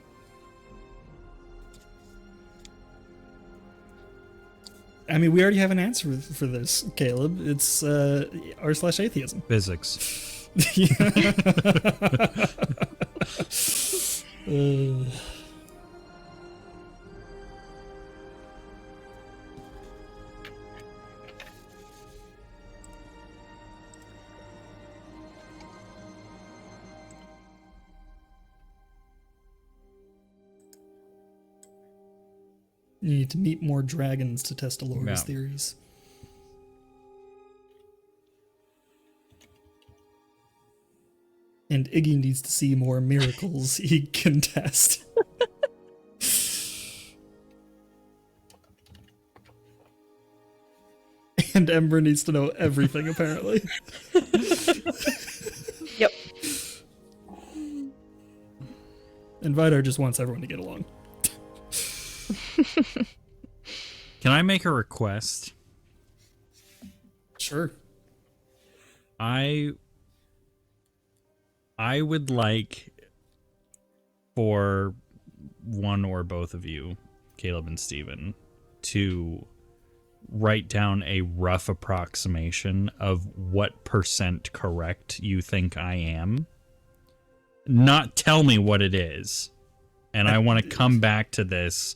I mean, we already have an answer for this, Caleb. It's r/atheism. Physics. You need to meet more dragons to test Alora's Yeah. theories. And Iggy needs to see more miracles he can test. And Ember needs to know everything, apparently. Yep. And Vidar just wants everyone to get along. Can I make a request? Sure. I would like for one or both of you, Caleb and Steven, to write down a rough approximation of what % correct you think I am. Not tell me what it is. And I want to come back to this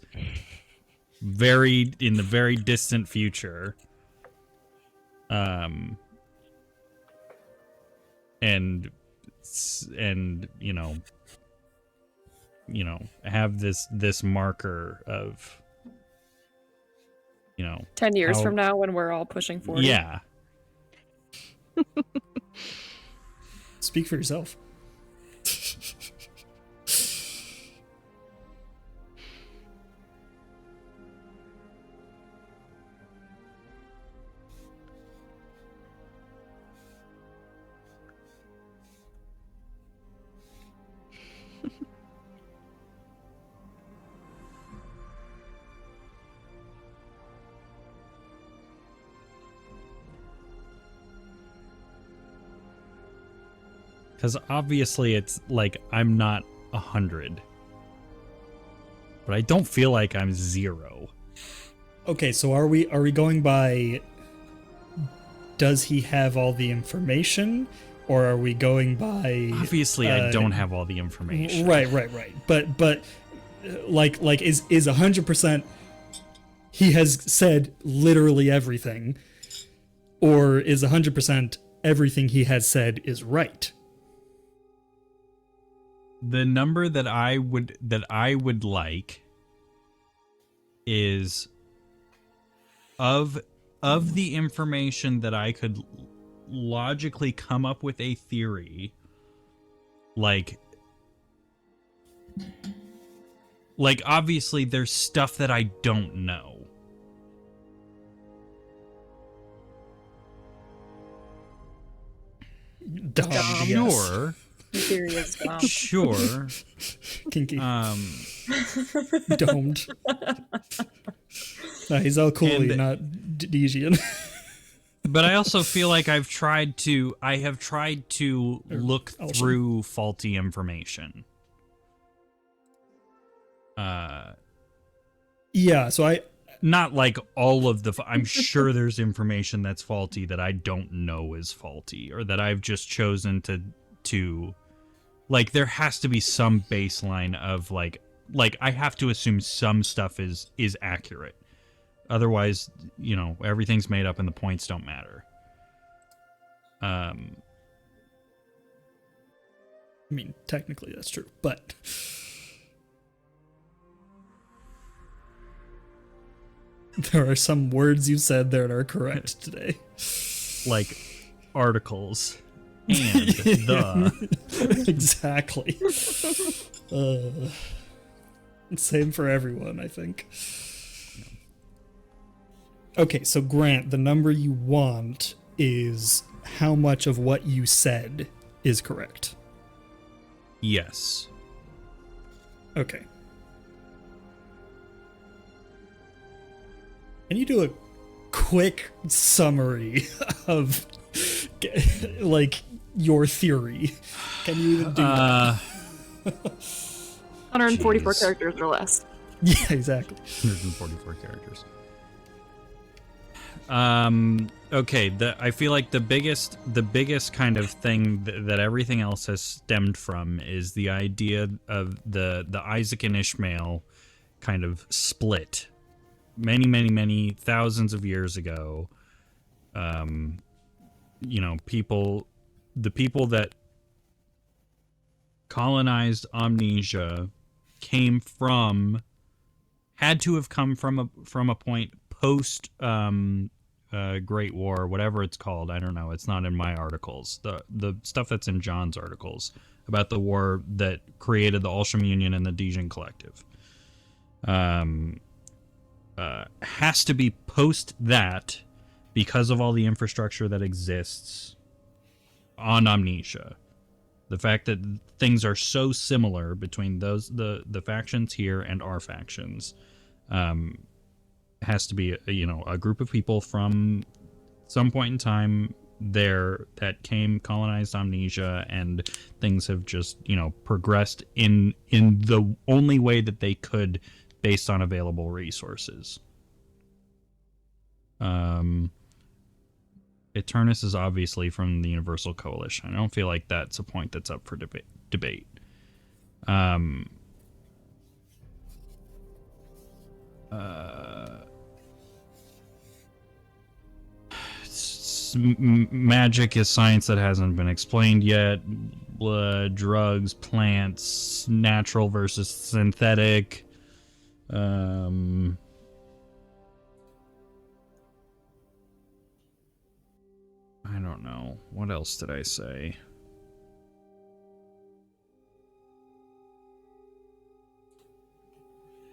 in the very distant future. And have this marker of 10 years how- from now when we're all pushing 40. Yeah. Speak for yourself. Because obviously it's like I'm not 100. But I don't feel like I'm 0. Okay, so are we going by does he have all the information, or are we going by Obviously I don't have all the information. Right. But like is 100% he has said literally everything, or is 100% everything he has said is right? The number that I would like is of the information that I could logically come up with a theory, like obviously there's stuff that I don't know. Dumb, yes. Sure. The theory is dumb. Sure. Kinky. Domed. No, he's El Khoury, And- not Dejian. But I also feel like I have tried to look Elsham. through faulty information. Yeah, so Not like all of the. I'm sure there's information that's faulty that I don't know is faulty, or that I've just chosen to. Like, there has to be some baseline of like I have to assume some stuff is accurate. Otherwise, everything's made up and the points don't matter. I mean, technically that's true, but there are some words you said that are correct today. Like articles and the. Exactly. Same for everyone, I think. Okay, so Grant, the number you want is how much of what you said is correct. Yes. Okay. Can you do a quick summary of like your theory? Can you even do that? 144 Jeez. characters or less. Yeah, exactly. 144 characters. Okay, I feel like the biggest kind of thing that everything else has stemmed from is the idea of the Isaac and Ishmael kind of split many thousands of years ago. The people that colonized Amnesia had to have come from a point post Great War, whatever it's called. I don't know. It's not in my articles. The stuff that's in John's articles about the war that created the Ulsham Union and the Dejan Collective. Has to be post that because of all the infrastructure that exists on Amnesia. The fact that things are so similar between the factions here and our factions has to be a group of people from some point in time there that colonized Amnesia, and things have just progressed in the only way that they could based on available resources. Eternus is obviously from the Universal Coalition. I don't feel like that's a point that's up for debate. Magic is science that hasn't been explained yet. Drugs, plants, natural versus synthetic. I don't know. What else did I say?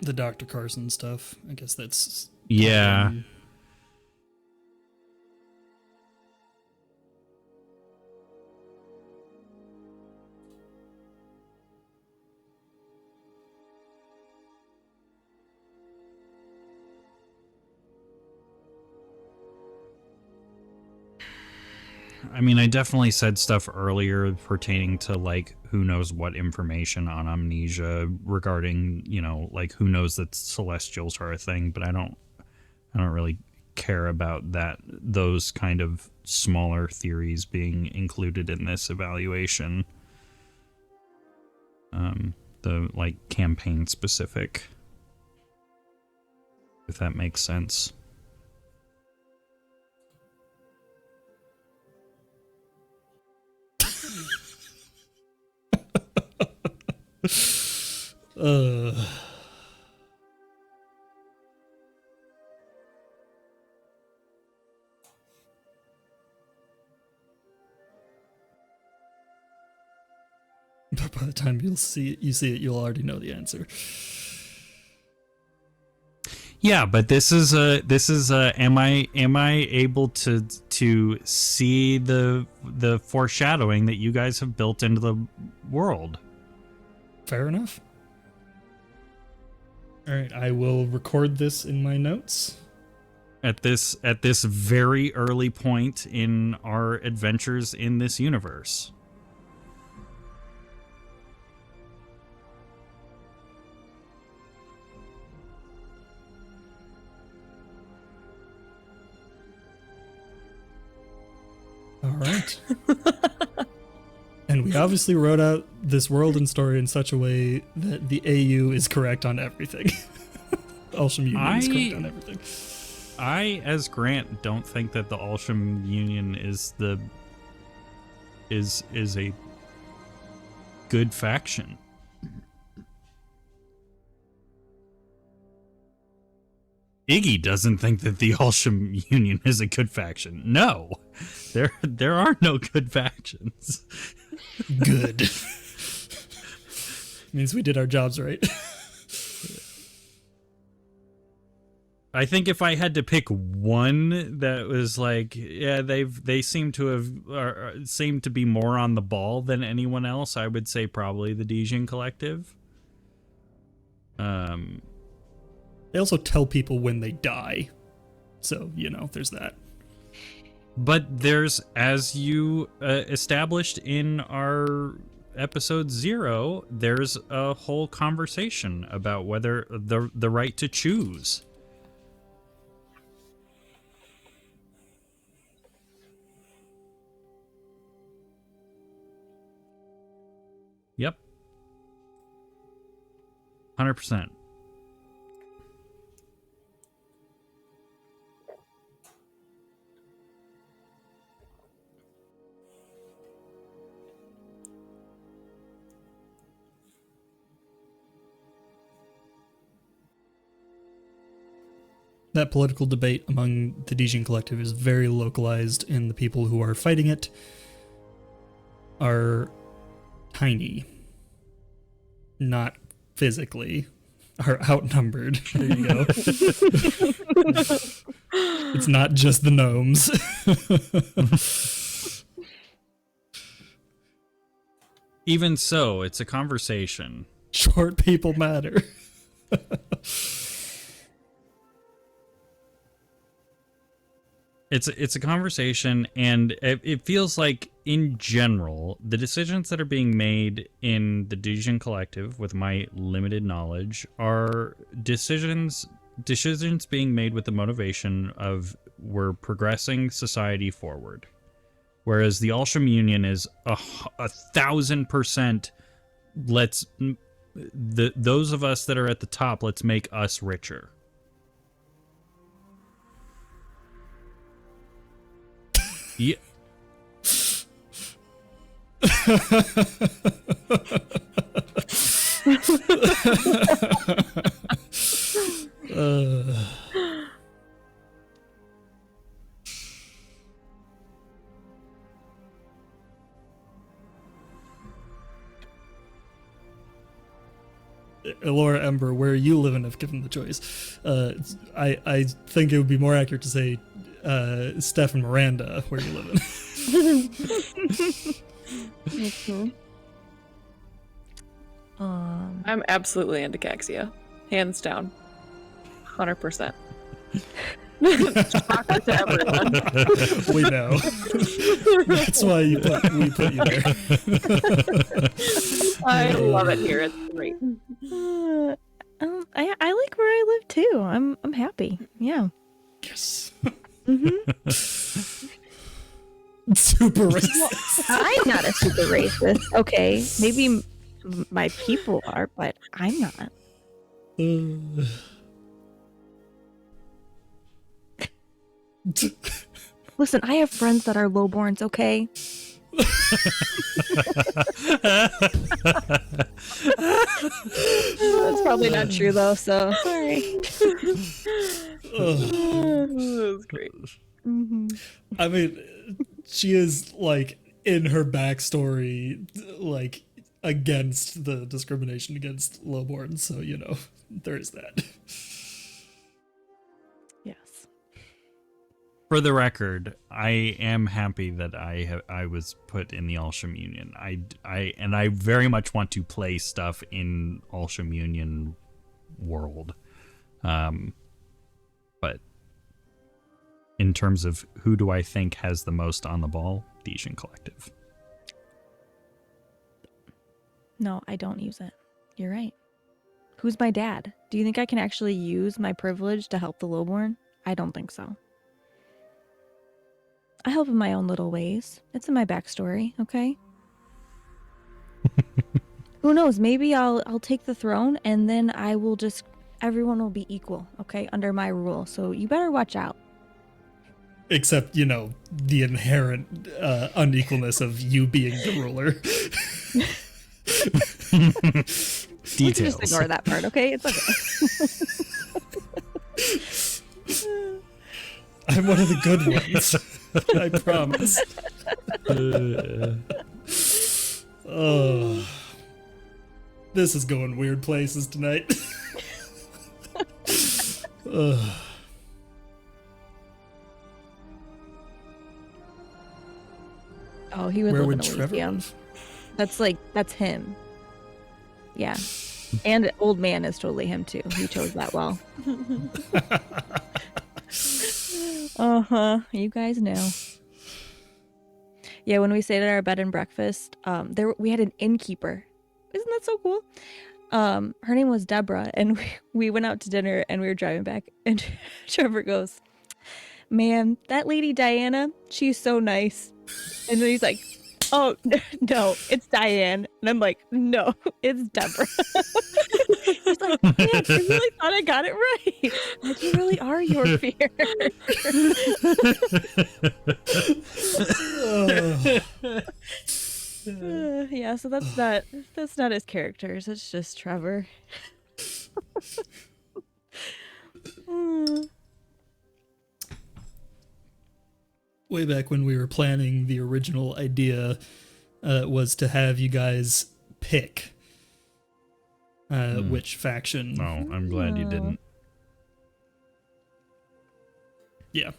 The Dr. Carson stuff. I guess that's Yeah. I mean, I definitely said stuff earlier pertaining to, like, who knows what information on Amnesia regarding, like, who knows that Celestials are a thing, but I don't really care about those kind of smaller theories being included in this evaluation. The, like, campaign specific, if that makes sense. But by the time you see it, you'll already know the answer. Yeah, but this is am I able to to see the foreshadowing that you guys have built into the world. Fair enough. All right, I will record this in my notes. At this very early point in our adventures in this universe. All right. And we obviously wrote out this world and story in such a way that the AU is correct on everything. Alsham Union is correct on everything. I, as Grant, don't think that the Alsham Union is a good faction. Iggy doesn't think that the Alsham Union is a good faction. No, there are no good factions. Good. Means we did our jobs right. I think if I had to pick one that was like, yeah, they seem to be more on the ball than anyone else, I would say probably the Dijin Collective. They also tell people when they die. So, there's that. But there's, as you established in our episode 0, there's a whole conversation about whether the right to choose. Yep. 100%. That political debate among the Dijin Collective is very localized, and the people who are fighting it are tiny. Not physically. Are outnumbered. There you go. It's not just the gnomes. Even so, it's a conversation. Short people matter. It's a conversation, and it feels like, in general, the decisions that are being made in the Dijin Collective, with my limited knowledge, are decisions being made with the motivation of we're progressing society forward. Whereas the Alsham Union is 1,000%, those of us that are at the top, let's make us richer. Yeah. Elora Ember, where are you living if given the choice? I think it would be more accurate to say Steph and Miranda, where you living? I'm absolutely into Caxia. Hands down. 100%. Shocker to everyone. We know. That's why we put you there. I love it here. It's great. I like where I live too. I'm happy. Yeah. Yes. Mm-hmm. Super racist. I'm not a super racist. Okay, maybe my people are, but I'm not. Listen, I have friends that are lowborns, okay? That's probably not true, though, so sorry. That's great. Mm-hmm. I mean, she is, like, in her backstory, like, against the discrimination against lowborns, so, there is that. Yes. For the record, I am happy that I was put in the Alsham Union. I very much want to play stuff in Alsham Union world. But in terms of who do I think has the most on the ball, Dijin Collective. No, I don't use it. You're right. Who's my dad? Do you think I can actually use my privilege to help the lowborn? I don't think so. I help in my own little ways. It's in my backstory, okay? Who knows? Maybe I'll take the throne and then I will just everyone will be equal, okay, under my rule. So you better watch out. Except, the inherent unequalness of you being the ruler. We can just ignore that part, okay? It's okay. I'm one of the good ones. I promise. Oh, this is going weird places tonight. Oh, he would Where live would in Trevor Elysium. live? That's him. Yeah. And old man is totally him too. He chose that well. You guys know. Yeah, when we stayed at our bed and breakfast, we had an innkeeper. Isn't that so cool? Her name was Deborah, and we went out to dinner and we were driving back, and Trevor goes, "Man, that lady Diana, she's so nice." And then he's like, "Oh, no, it's Diane." And I'm like, "No, it's Deborah." He's like, "Man, I really thought I got it right." I'm like, "You really are your fear." Yeah, so that's not his characters. It's just Trevor. Way back when we were planning, the original idea was to have you guys pick which faction. No, I'm glad you didn't. Yeah.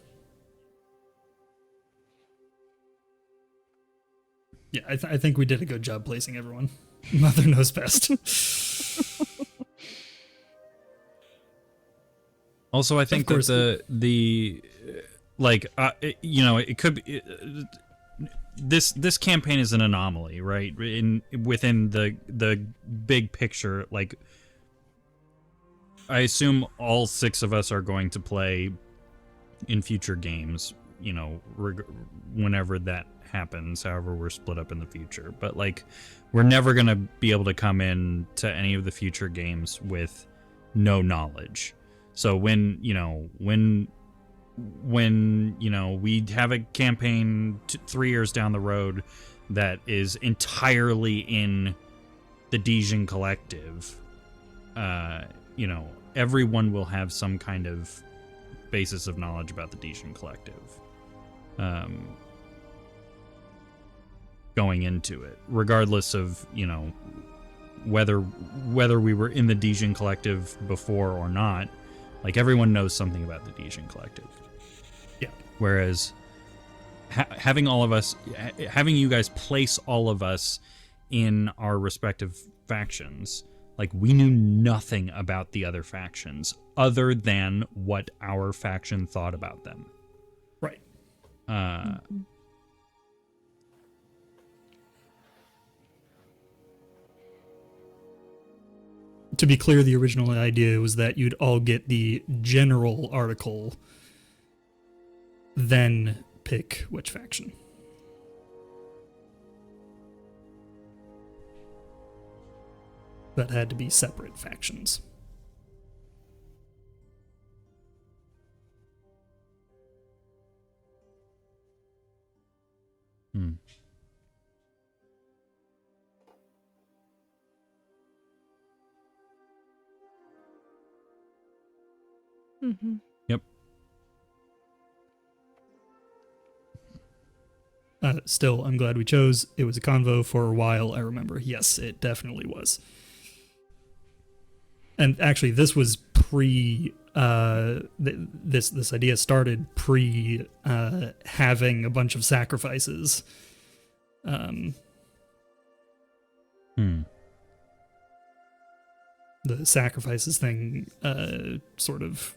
Yeah, I think we did a good job placing everyone. Mother knows best. Also, I think that it could be this campaign is an anomaly, right? Within the big picture, like I assume all 6 of us are going to play in future games, whenever that happens, however we're split up in the future. But like we're never going to be able to come in to any of the future games with no knowledge. So when we have a campaign 3 years down the road that is entirely in the Dijin Collective, everyone will have some kind of basis of knowledge about the Dijin Collective going into it, regardless of whether we were in the Dijin Collective before or not. Like everyone knows something about the Dijin Collective. Yeah. Whereas having you guys place all of us in our respective factions, like we knew nothing about the other factions other than what our faction thought about them. Right. To be clear, the original idea was that you'd all get the general article, then pick which faction. That had to be separate factions. Mm-hmm. Yep. Still, I'm glad we chose. It was a convo for a while, I remember. Yes, it definitely was. and actually this was pre this idea started pre having a bunch of sacrifices. The sacrifices thing sort of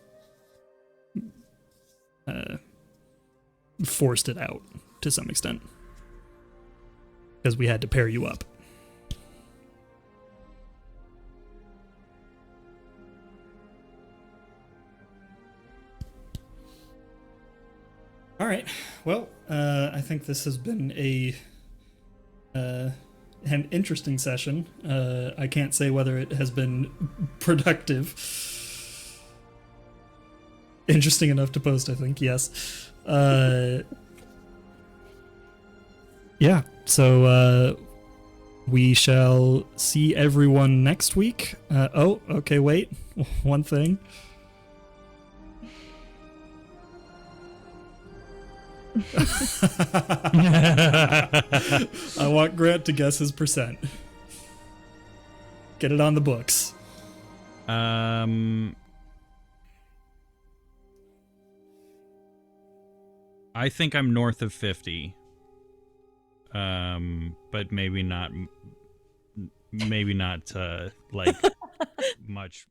forced it out to some extent because we had to pair you up. All right. Well, I think this has been an interesting session. I can't say whether it has been productive. Interesting enough to post, I think. Yes. Yeah. So we shall see everyone next week. Oh, okay. Wait. One thing. I want Grant to guess his percent. Get it on the books. I think I'm north of 50. But maybe not like much.